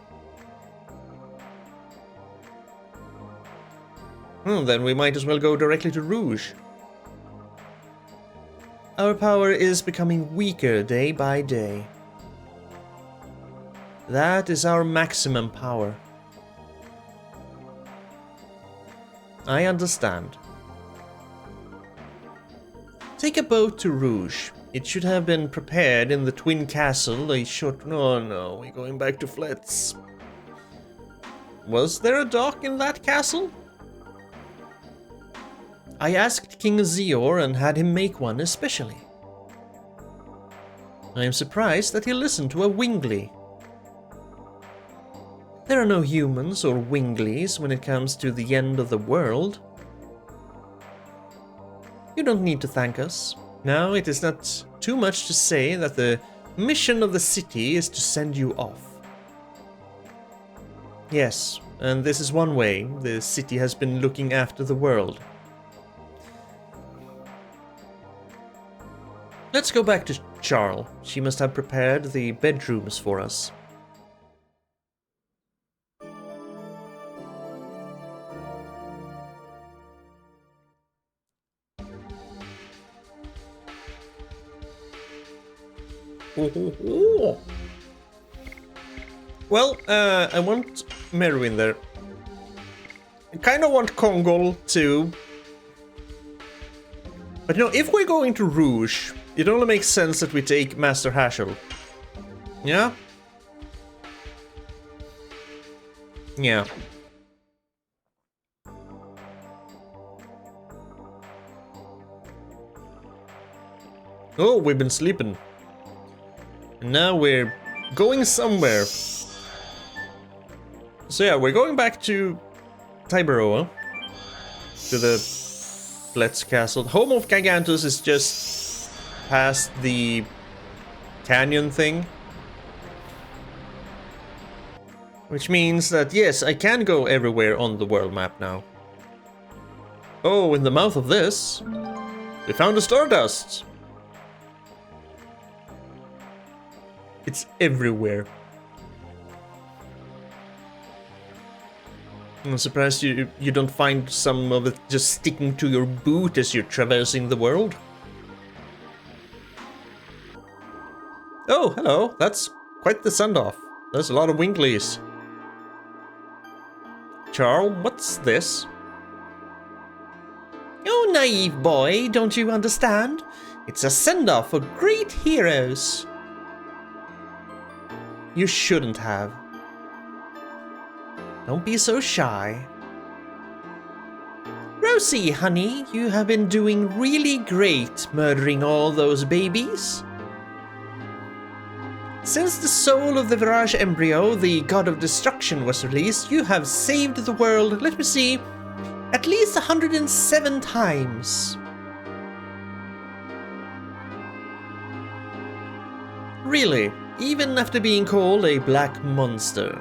Then we might as well go directly to Rouge. Our power is becoming weaker day by day. That is our maximum power. I understand. Take a boat to Rouge. It should have been prepared in the Twin Castle a short... Oh no, we're going back to Fletz. Was there a dock in that castle? I asked King Zior and had him make one especially. I am surprised that he listened to a Wingly. There are no humans or Winglies when it comes to the end of the world. You don't need to thank us. Now, it is not too much to say that the mission of the city is to send you off. Yes, and this is one way the city has been looking after the world. Let's go back to Charle. She must have prepared the bedrooms for us. Well, I want Merwin there. I kind of want Kongol too. But you know, if we're going to Rouge, it only makes sense that we take Master Hashel. Yeah? Yeah. Oh, we've been sleeping. And now we're going somewhere. So yeah, we're going back to Tiberoa. To the Fletz Castle. Home of Gigantus is just past the canyon thing. Which means that, yes, I can go everywhere on the world map now. Oh, in the mouth of this, we found a Stardust. It's everywhere. I'm surprised you don't find some of it just sticking to your boot as you're traversing the world. Oh, hello. That's quite the send-off. There's a lot of Winkleys. Charle, what's this? Oh, naive boy, don't you understand? It's a send-off for great heroes. You shouldn't have. Don't be so shy. Rosie, honey, you have been doing really great murdering all those babies. Since the soul of the Virage embryo, the god of destruction, was released, you have saved the world, let me see, at least 107 times. Really, even after being called a black monster.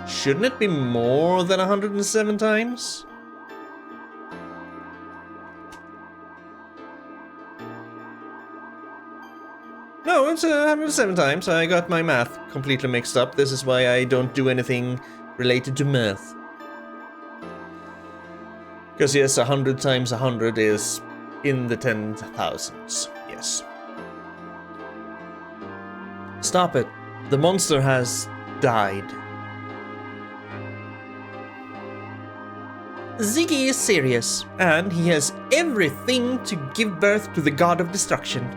Shouldn't it be more than 107 times? No, it's 107 times. I got my math completely mixed up. This is why I don't do anything related to math. Because yes, 100 times 100 is in the 10,000s. Yes. Stop it. The monster has died. Ziggy is serious, and he has everything to give birth to the god of destruction.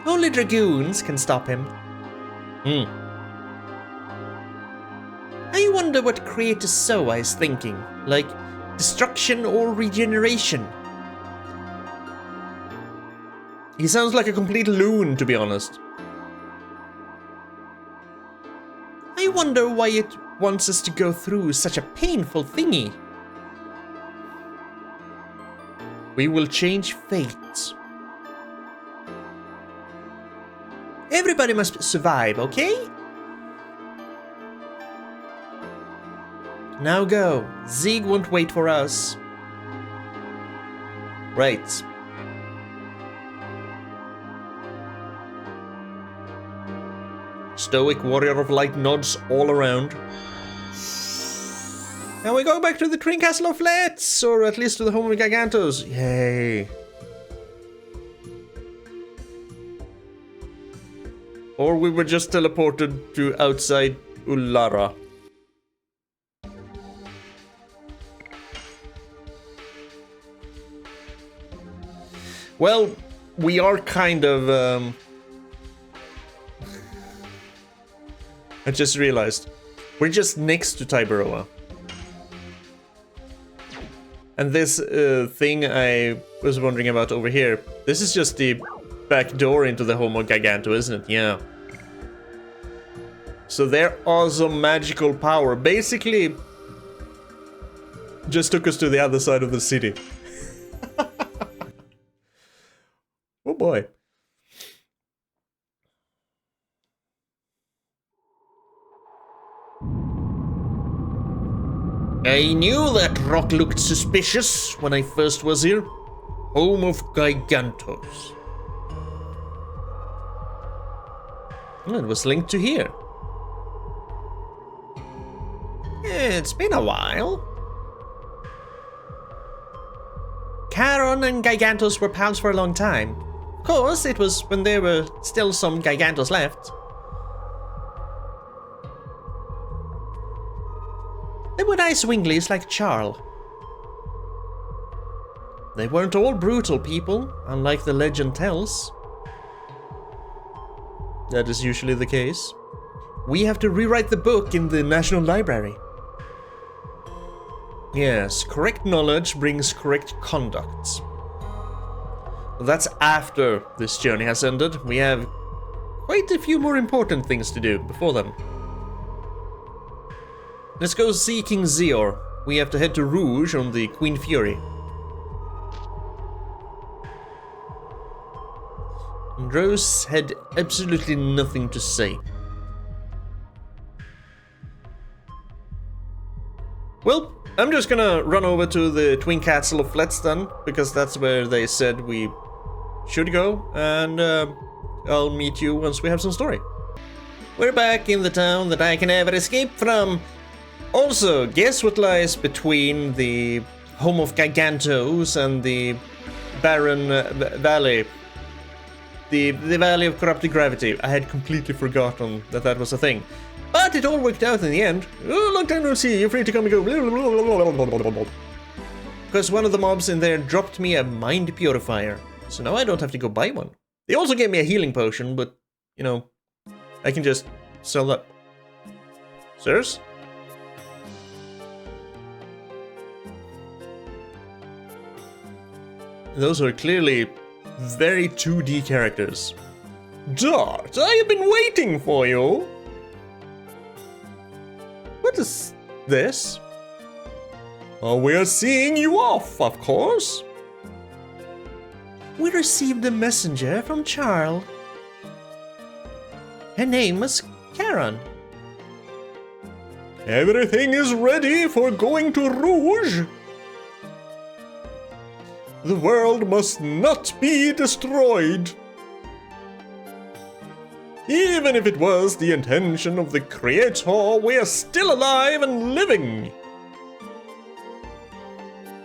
Only Dragoons can stop him. I wonder what Creator Soa is thinking, like destruction or regeneration. He sounds like a complete loon, to be honest. I wonder why it wants us to go through such a painful thingy. We will change fate. Everybody must survive, okay? Now go. Zig won't wait for us. Right. Stoic warrior of light nods all around. And we go back to the Twin Castle of Fletz, or at least to the home of Gigantos. Yay. Or we were just teleported to outside Ulara. Well, we are kind of... I just realized. We're just next to Tiberoa. And this thing I was wondering about over here, this is just the back door into the home of Giganto, isn't it? Yeah. So their awesome magical power basically just took us to the other side of the city. Oh boy. I knew that rock looked suspicious when I first was here. Home of Gigantos. Oh, it was linked to here. It's been a while. Charon and Gigantos were pals for a long time. Of course, it was when there were still some Gigantos left. They were nice winglies like Charle. They weren't all brutal people, unlike the legend tells. That is usually the case. We have to rewrite the book in the National Library. Yes, correct knowledge brings correct conduct. Well, that's after this journey has ended. We have quite a few more important things to do before then. Let's go see King Zeor. We have to head to Rouge on the Queen Fury. And Rose had absolutely nothing to say. Well, I'm just gonna run over to the Twin Castle of Fletz then, because that's where they said we should go, and I'll meet you once we have some story. We're back in the town that I can never escape from. Also, guess what lies between the home of Gigantos and the barren valley? The Valley of Corrupted Gravity. I had completely forgotten that that was a thing. But it all worked out in the end. Oh, long time no see, you're free to come and go. Because one of the mobs in there dropped me a mind purifier. So now I don't have to go buy one. They also gave me a healing potion, but, you know, I can just sell that. Sirs? Those are clearly very 2D characters. Dart, I have been waiting for you. What is this? Oh, we're seeing you off, of course. We received a messenger from Charle. Her name was Charon. Everything is ready for going to Rouge. The world must not be destroyed. Even if it was the intention of the Creator, we are still alive and living.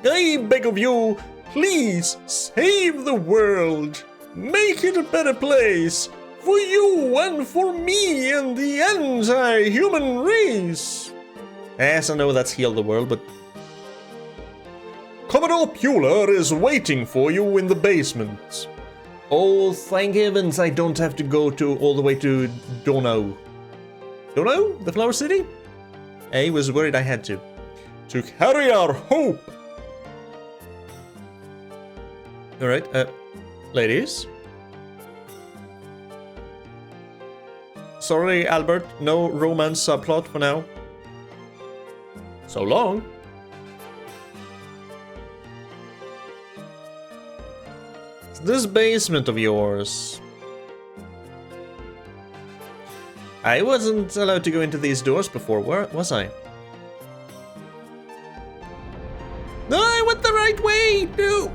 I beg of you, please save the world. Make it a better place for you and for me and the entire human race. Yes, I know that's heal the world, but Commodore Puler is waiting for you in the basement. Oh, thank heavens I don't have to go all the way to Donau. Donau? The Flower City? I was worried I had to. To carry our hope. Alright, ladies. Sorry, Albert, no romance subplot for now. So long. This basement of yours. I wasn't allowed to go into these doors before, was I? No, I went the right way! No!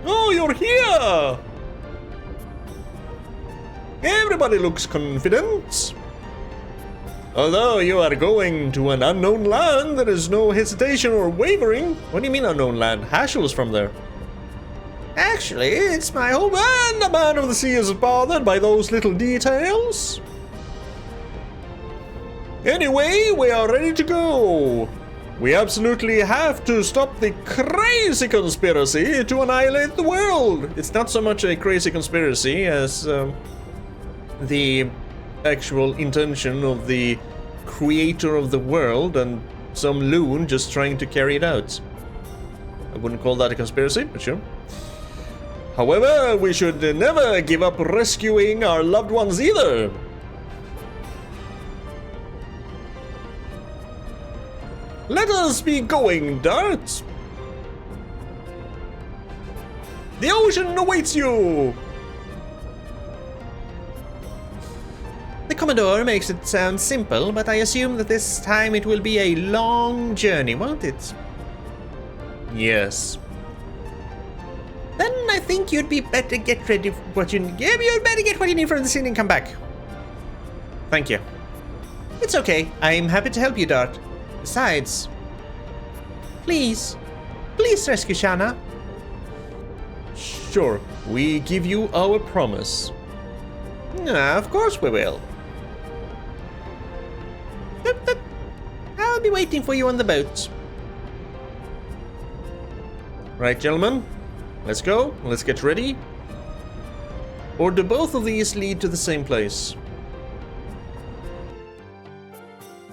Oh, you're here! Everybody looks confident. Although you are going to an unknown land, there is no hesitation or wavering. What do you mean unknown land? Hashel's from there. Actually, it's my home, and the man of the sea is bothered by those little details. Anyway, we are ready to go. We absolutely have to stop the crazy conspiracy to annihilate the world. It's not so much a crazy conspiracy as the actual intention of the creator of the world and some loon just trying to carry it out. I wouldn't call that a conspiracy, but sure. However, we should never give up rescuing our loved ones either. Let us be going, Dart. The ocean awaits you. The Commodore makes it sound simple, but I assume that this time it will be a long journey, won't it? Yes. Then I think you'd be better get ready for what you need. Yeah, you'd better get what you need from the scene and come back. Thank you. It's okay. I'm happy to help you, Dart. Besides, please rescue Shanna. Sure, we give you our promise. Of course we will. I'll be waiting for you on the boat. Right, gentlemen, let's go. Let's get ready. Or do both of these lead to the same place?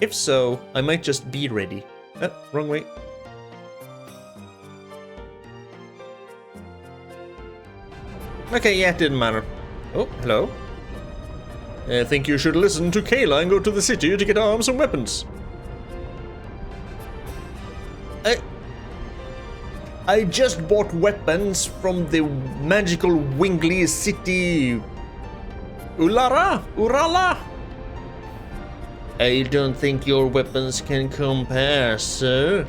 If so, I might just be ready. Wrong way. Okay, yeah, it didn't matter. Oh, hello. I think you should listen to Kayla and go to the city to get arms and weapons. I just bought weapons from the magical Wingly city... Ulara? I don't think your weapons can compare, sir.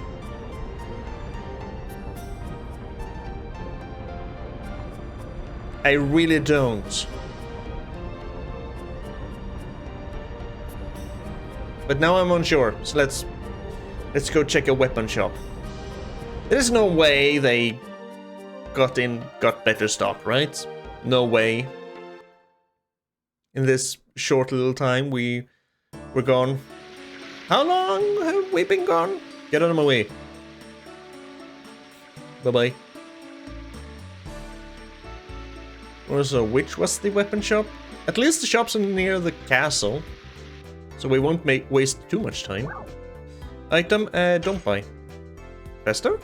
I really don't. But now I'm unsure, so let's go check a weapon shop. There's no way they got better stock, right? No way. In this short little time we're gone. How long have we been gone? Get out of my way. Bye-bye. Also, which was the weapon shop? At least the shop's near the castle, so we won't waste too much time. Item, don't buy. Fester?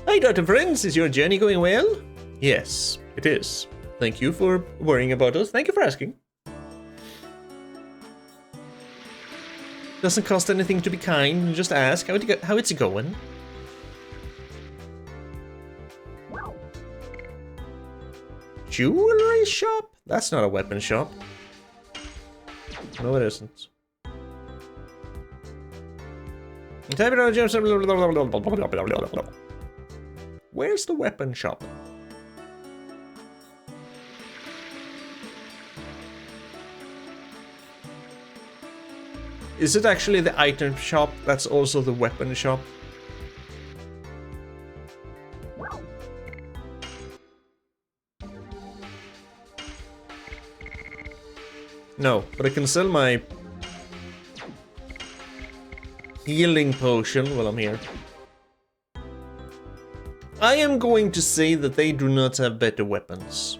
Hi, Dr. Friends, is your journey going well? Yes, it is. Thank you for worrying about us. Thank you for asking. Doesn't cost anything to be kind, just ask how it's going. Jewelry shop? That's not a weapon shop. No, it isn't. Where's the weapon shop? Is it actually the item shop that's also the weapon shop? No, but I can sell my healing potion while I'm here. I am going to say that they do not have better weapons.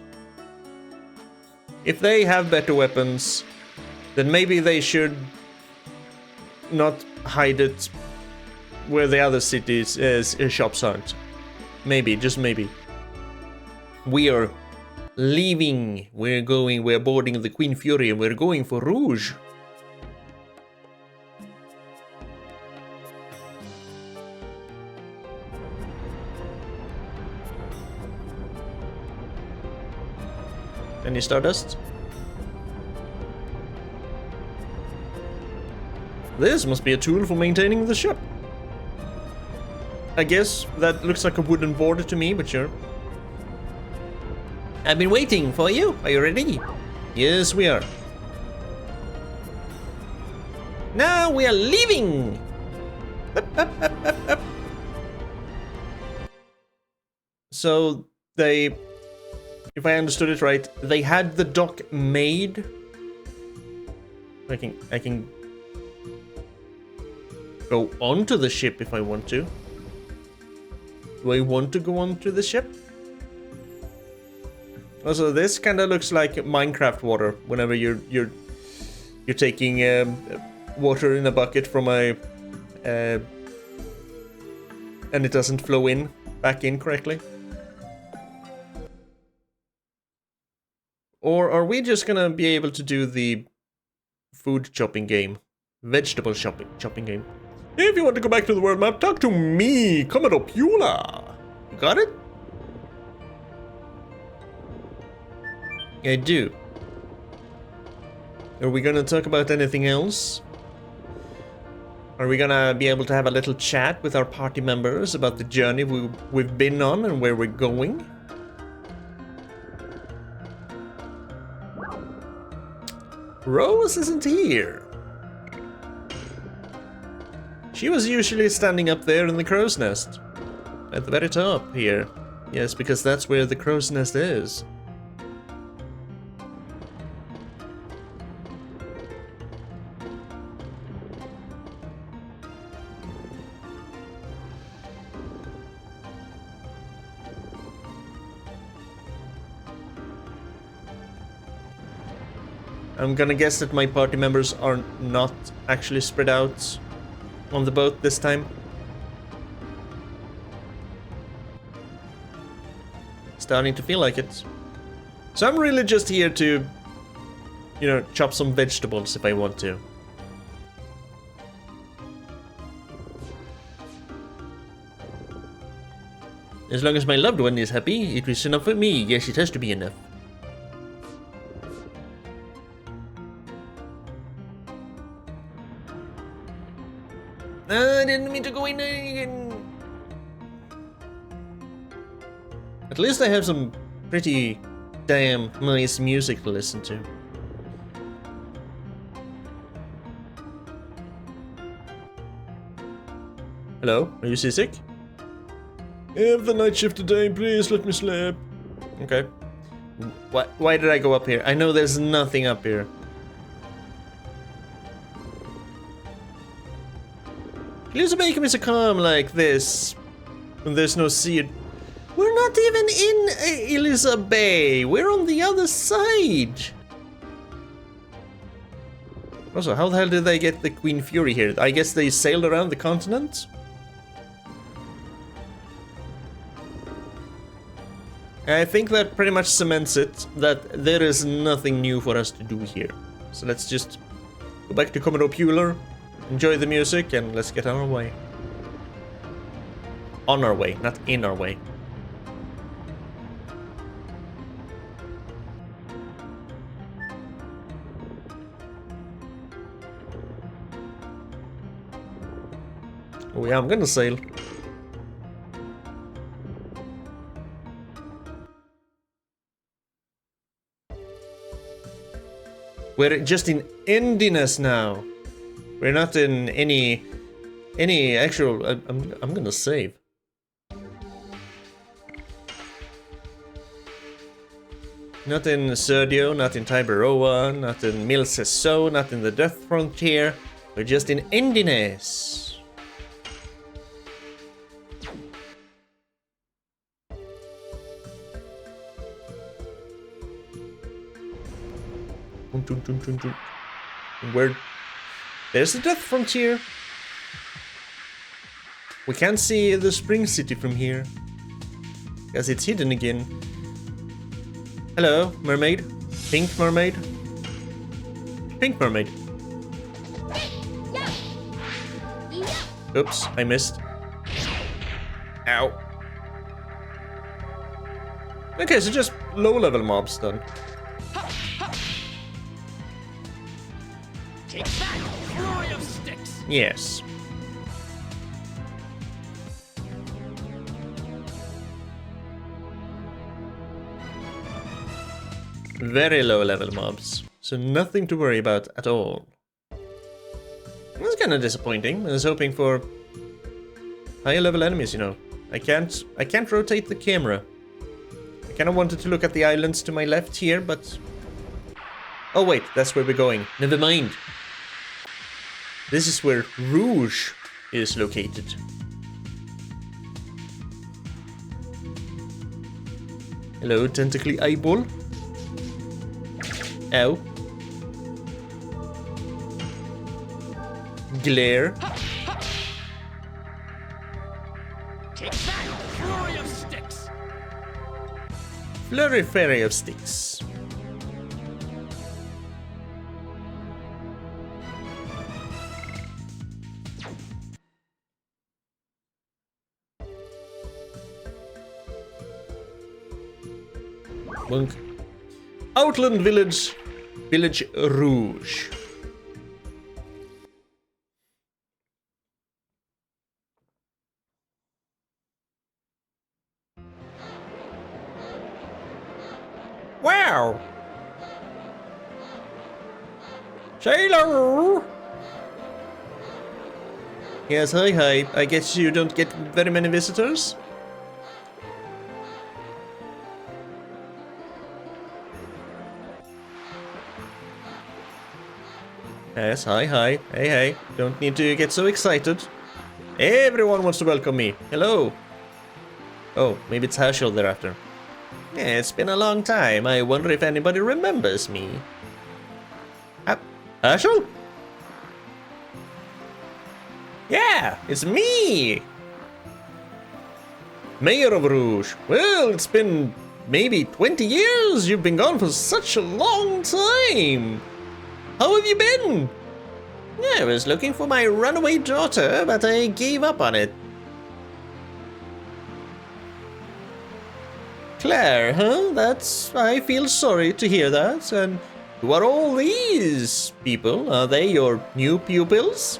If they have better weapons, then maybe they should not hide it where the other cities' shops aren't. Maybe, just maybe. We are leaving. We're boarding the Queen Fury and we're going for Rouge. Any Stardust? This must be a tool for maintaining the ship. I guess that looks like a wooden board to me, but sure. I've been waiting for you. Are you ready? Yes, we are. Now we are leaving. Up. So they, if I understood it right, they had the dock made. I can. go onto the ship if I want to. Do I want to go onto the ship? Also, this kind of looks like Minecraft water. Whenever you're taking water in a bucket from a and it doesn't flow back in correctly. Or are we just gonna be able to do the food chopping game? Vegetable chopping game. If you want to go back to the world map, talk to me, Commodore Pula. You got it? I do. Are we gonna talk about anything else? Are we gonna be able to have a little chat with our party members about the journey we've been on and where we're going? Rose isn't here. She was usually standing up there in the crow's nest. At the very top here. Yes, because that's where the crow's nest is. I'm gonna guess that my party members are not actually spread out on the boat this time. Starting to feel like it. So I'm really just here to, you know, chop some vegetables if I want to. As long as my loved one is happy, it is enough for me. Yes, it has to be enough. I didn't mean to go in again. At least I have some pretty damn nice music to listen to. Hello, are you seasick? I have the night shift today, please let me sleep. Okay. Why did I go up here? I know there's nothing up here. Please make me so calm like this when there's no sea. We're not even in Elisa Bay. We're on the other side. Also, how the hell did they get the Queen Fury here? I guess they sailed around the continent? I think that pretty much cements it, that there is nothing new for us to do here. So let's just go back to Commodore Puler. Enjoy the music and let's get on our way. On our way, not in our way. Oh yeah, I'm gonna sail. We're just in Endiness now. We're not in any actual. I'm gonna save. Not in Serdio, not in Tiberoa, not in Milcesso, not in the Death Frontier. We're just in Endiness. Where? There's the Death Frontier. We can't see the Spring City from here, because it's hidden again. Hello, mermaid. Pink mermaid. Pink mermaid. Oops, I missed. Ow. Okay, so just low-level mobs done. Take that, flurry of sticks. Yes. Very low-level mobs, so nothing to worry about at all. That's kind of disappointing. I was hoping for higher-level enemies, you know. I can't rotate the camera. I kind of wanted to look at the islands to my left here, but oh wait, that's where we're going. Never mind. This is where Rouge is located. Hello, tentacly eyeball. Ow. Glare. Take that, flurry of sticks. Flurry fairy of sticks. Monk. Outland village. Village Rouge. Wow! Sailor! Yes, hi. I guess you don't get very many visitors? Yes, hi. Hey. Don't need to get so excited. Everyone wants to welcome me. Hello. Oh, maybe it's Herschel they're after. Yeah, it's been a long time. I wonder if anybody remembers me. Herschel? Yeah, it's me! Mayor of Rouge. Well, it's been maybe 20 years. You've been gone for such a long time. How have you been? Yeah, I was looking for my runaway daughter, but I gave up on it. Claire, huh? I feel sorry to hear that. And who are all these people? Are they your new pupils?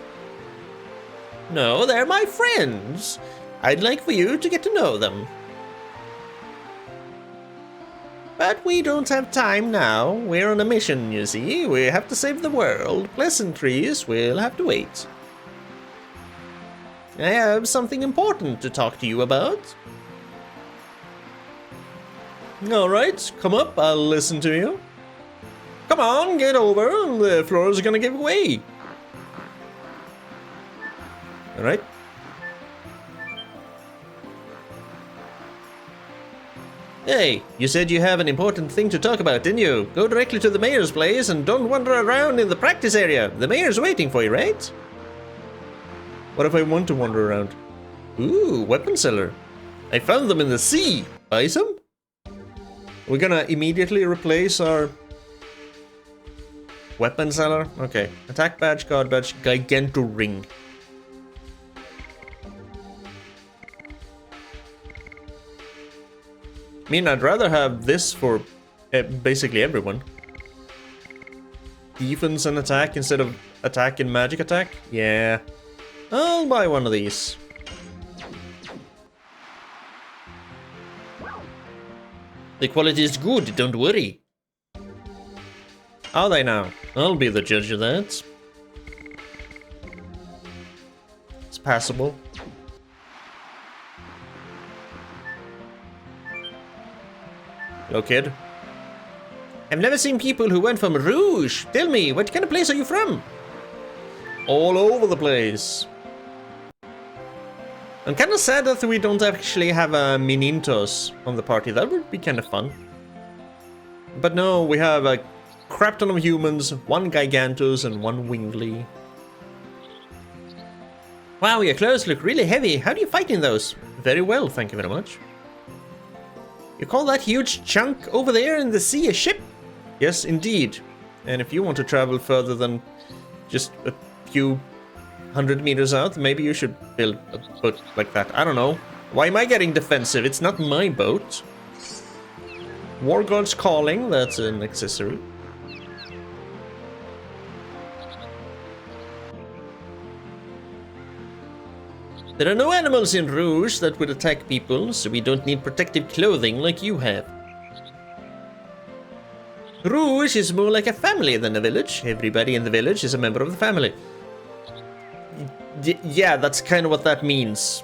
No, they're my friends. I'd like for you to get to know them. But we don't have time now. We're on a mission, you see. We have to save the world. Pleasantries will have to wait. I have something important to talk to you about. Alright, come up, I'll listen to you. Come on, get over, the floor is gonna give way. Alright. Hey, you said you have an important thing to talk about, didn't you? Go directly to the mayor's place and don't wander around in the practice area. The mayor's waiting for you, right? What if I want to wander around? Ooh, weapon seller. I found them in the sea. Buy some? We're gonna immediately replace our weapon seller. Okay. Attack badge, guard badge, Giganto ring. I mean, I'd rather have this for basically everyone. Defense and attack instead of attack and magic attack? Yeah. I'll buy one of these. The quality is good, don't worry. Are they now? I'll be the judge of that. It's passable. Hello, kid. I've never seen people who went from Rouge. Tell me, what kind of place are you from? All over the place. I'm kind of sad that we don't actually have a Minintos on the party. That would be kind of fun. But no, we have a crap ton of humans, one Gigantos and one Wingly. Wow, your clothes look really heavy. How do you fight in those? Very well, thank you very much. You call that huge chunk over there in the sea a ship? Yes, indeed. And if you want to travel further than just a few 100 meters out, maybe you should build a boat like that. I don't know. Why am I getting defensive? It's not my boat. War God's Calling, that's an accessory. There are no animals in Rouge that would attack people, so we don't need protective clothing like you have. Rouge is more like a family than a village. Everybody in the village is a member of the family. Yeah, that's kind of what that means.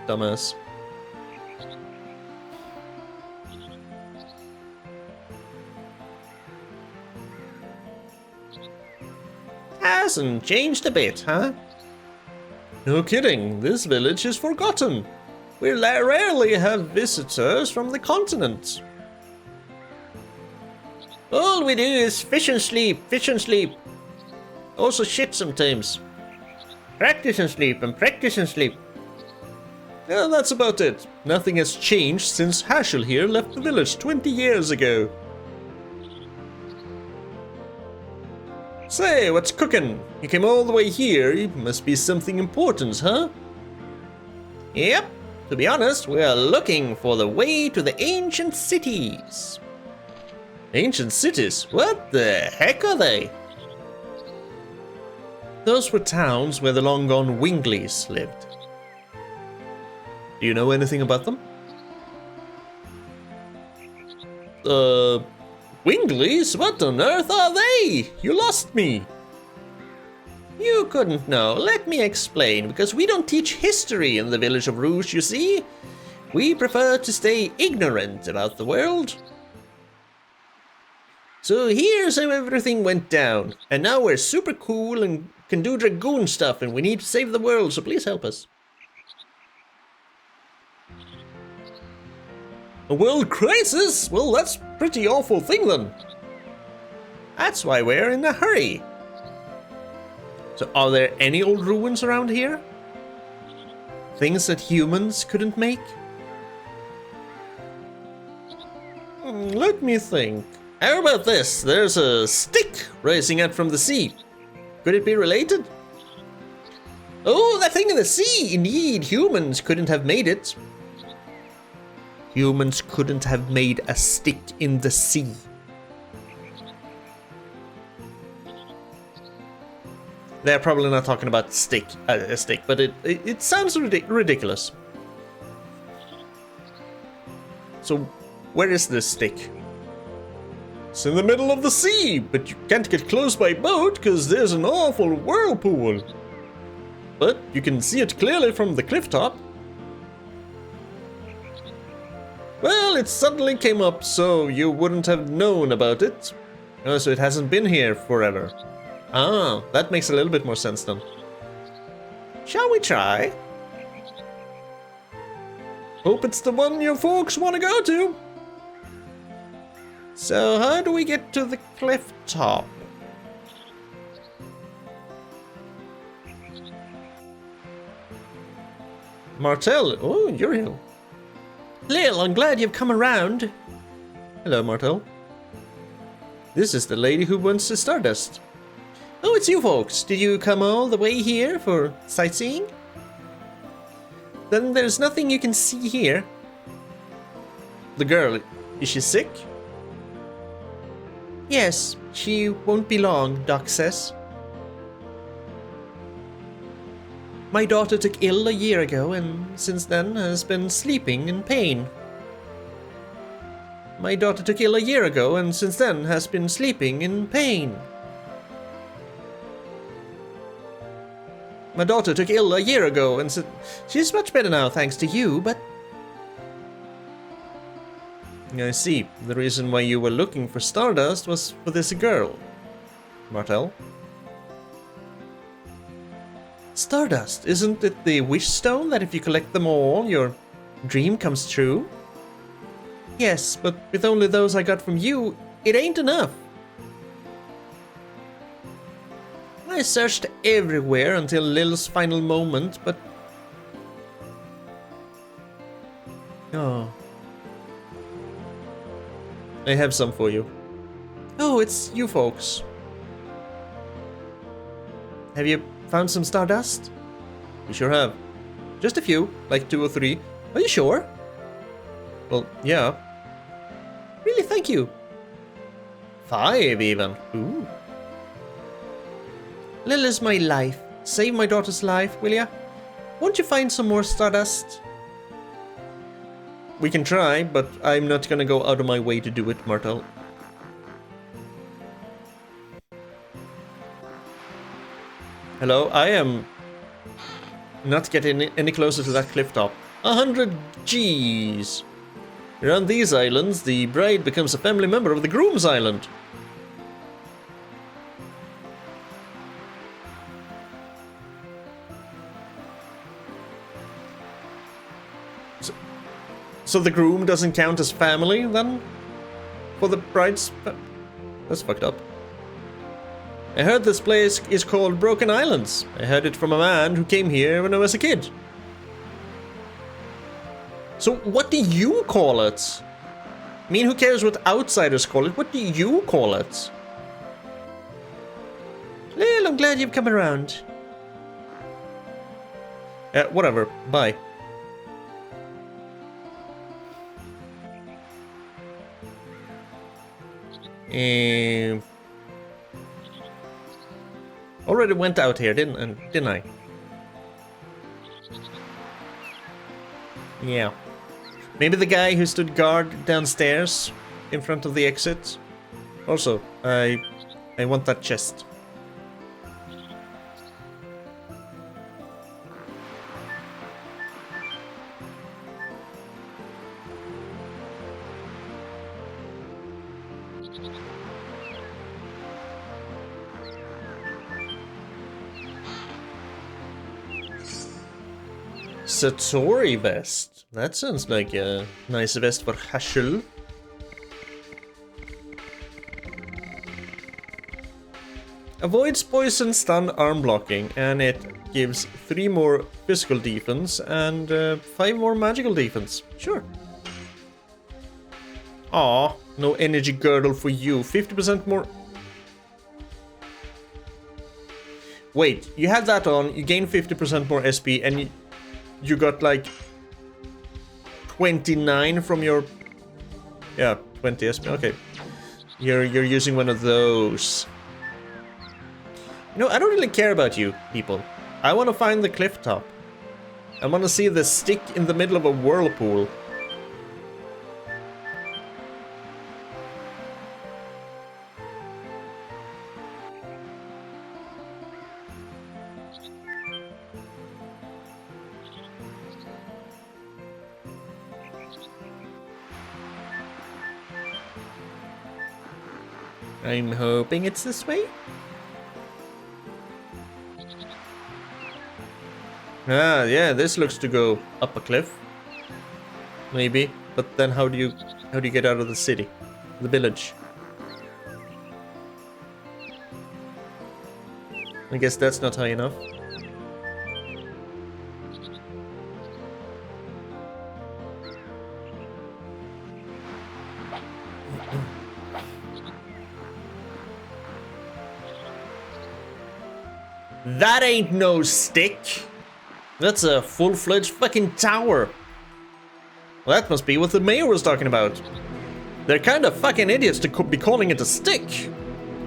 Dumbass. Hasn't changed a bit, huh? No kidding, this village is forgotten. We rarely have visitors from the continent. All we do is fish and sleep, fish and sleep. Also shit sometimes. Practice and sleep and practice and sleep. Yeah, that's about it. Nothing has changed since Herschel here left the village 20 years ago. Say, what's cooking? You came all the way here. It must be something important, huh? Yep. To be honest, we are looking for the way to the ancient cities. Ancient cities? What the heck are they? Those were towns where the long-gone Wingleys lived. Do you know anything about them? Wingleys? What on earth are they? You lost me. You couldn't know. Let me explain, because we don't teach history in the village of Rouge, you see. We prefer to stay ignorant about the world. So here's how everything went down. And now we're super cool and can do Dragoon stuff, and we need to save the world, so please help us. A world crisis? Well, that's a pretty awful thing then. That's why we're in a hurry. So are there any old ruins around here? Things that humans couldn't make? Let me think. How about this? There's a stick rising out from the sea. Could it be related? Oh, that thing in the sea! Indeed, humans couldn't have made it. Humans couldn't have made a stick in the sea. They're probably not talking about a stick, but it sounds ridiculous. So, where is this stick? It's in the middle of the sea, but you can't get close by boat because there's an awful whirlpool. But you can see it clearly from the cliff top. Well, it suddenly came up, so you wouldn't have known about it. Oh, so it hasn't been here forever. Ah, that makes a little bit more sense then. Shall we try? Hope it's the one your folks want to go to. So how do we get to the cliff top? Martel, oh, you're here. Lil, I'm glad you've come around. Hello, Martel. This is the lady who wants the Stardust. Oh, it's you folks. Did you come all the way here for sightseeing? Then there's nothing you can see here. The girl, is she sick? Yes, she won't be long, Doc says. My daughter took ill a year ago and since then has been sleeping in pain. My daughter took ill a year ago and since then has been sleeping in pain. My daughter took ill a year ago and she's much better now thanks to you, but... I see. The reason why you were looking for Stardust was for this girl. Martel? Stardust, isn't it the wish stone that if you collect them all, your dream comes true? Yes, but with only those I got from you, it ain't enough. I searched everywhere until Lil's final moment, but... Oh. I have some for you. Oh, it's you folks. Have you found some Stardust? We sure have. Just a few, like 2 or 3. Are you sure? Well, yeah. Really, thank you. 5 even. Ooh. Lil is my life. Save my daughter's life, will ya? Won't you find some more Stardust? We can try, but I'm not gonna go out of my way to do it, Martel. Hello, I am not getting any closer to that cliff top. 100 G's. Around these islands, the bride becomes a family member of the groom's island. So the groom doesn't count as family then? For the bride's... That's fucked up. I heard this place is called Broken Islands. I heard it from a man who came here when I was a kid. So what do you call it? I mean, who cares what outsiders call it? What do you call it? Well, I'm glad you've come around. Whatever. Bye. Already went out here, didn't I? Yeah. Maybe the guy who stood guard downstairs in front of the exit. Also, I want that chest. Satori vest. That sounds like a nice vest for Hashul. Avoids poison, stun, arm blocking, and it gives 3 more physical defense and 5 more magical defense. Sure. Aw, no energy girdle for you. 50% more. Wait, you had that on, you gain 50% more SP, and you got like 29 from your... Yeah, 20 SP, okay. You're using one of those. You know, I don't really care about you, people. I want to find the cliff top. I want to see the stick in the middle of a whirlpool. I'm hoping it's this way. Ah, yeah, this looks to go up a cliff. Maybe, but then how do you get out of the city? The village? I guess that's not high enough. That ain't no stick. That's a full-fledged fucking tower. Well, that must be what the mayor was talking about. They're kind of fucking idiots to be calling it a stick.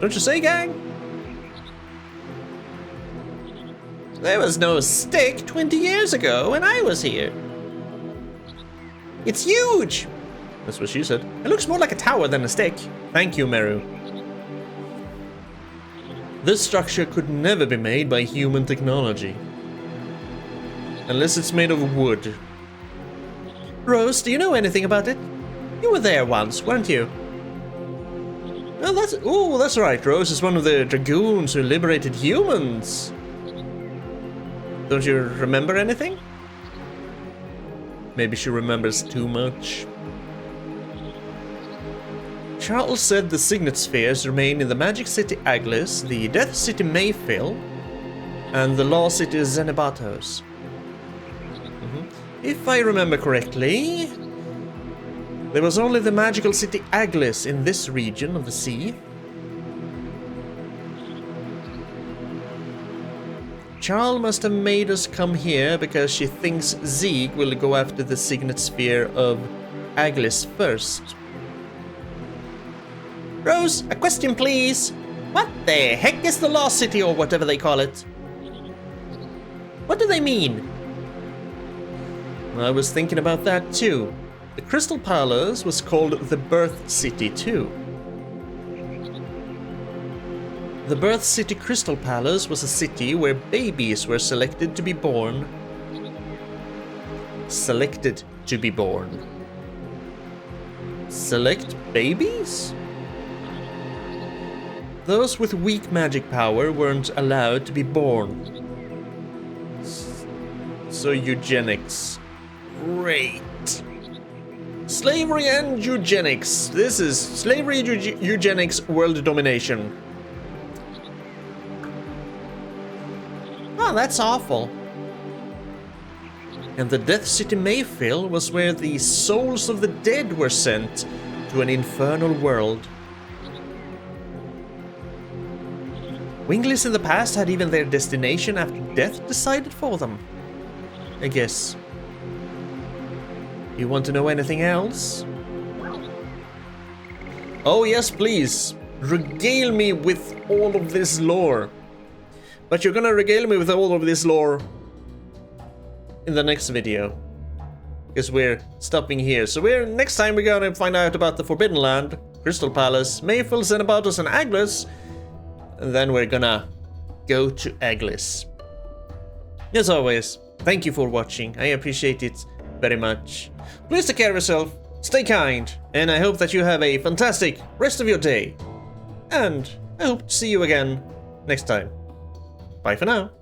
Don't you say, gang? There was no stick 20 years ago when I was here. It's huge. That's what she said. It looks more like a tower than a stick. Thank you, Meru. This structure could never be made by human technology. Unless it's made of wood. Rose, do you know anything about it? You were there once, weren't you? Oh, that's right. Rose is one of the Dragoons who liberated humans. Don't you remember anything? Maybe she remembers too much. Charles said the Signet Spheres remain in the Magic City Aglis, the Death City Mayfill, and the Law City Zenibatos. If I remember correctly, there was only the Magical City Aglis in this region of the sea. Charles must have made us come here because she thinks Zeeg will go after the Signet Sphere of Aglis first. Rose, a question please. What the heck is the Lost City or whatever they call it? What do they mean? I was thinking about that too. The Crystal Palace was called the Birth City too. The Birth City Crystal Palace was a city where babies were selected to be born. Selected to be born. Select babies? Those with weak magic power weren't allowed to be born. So eugenics. Great. Slavery and eugenics. This is slavery, eugenics, world domination. Oh, that's awful. And the Death City Mayfield was where the souls of the dead were sent to an infernal world. Winglies in the past had even their destination after death decided for them, I guess. You want to know anything else? Oh yes, please. Regale me with all of this lore. But you're gonna regale me with all of this lore in the next video. Because we're stopping here. So next time we're gonna find out about the Forbidden Land, Crystal Palace, Mayfield, Xenobatos, and Aglis. And then we're gonna go to Aglis. As always, thank you for watching. I appreciate it very much. Please take care of yourself, stay kind, and I hope that you have a fantastic rest of your day. And I hope to see you again next time. Bye for now.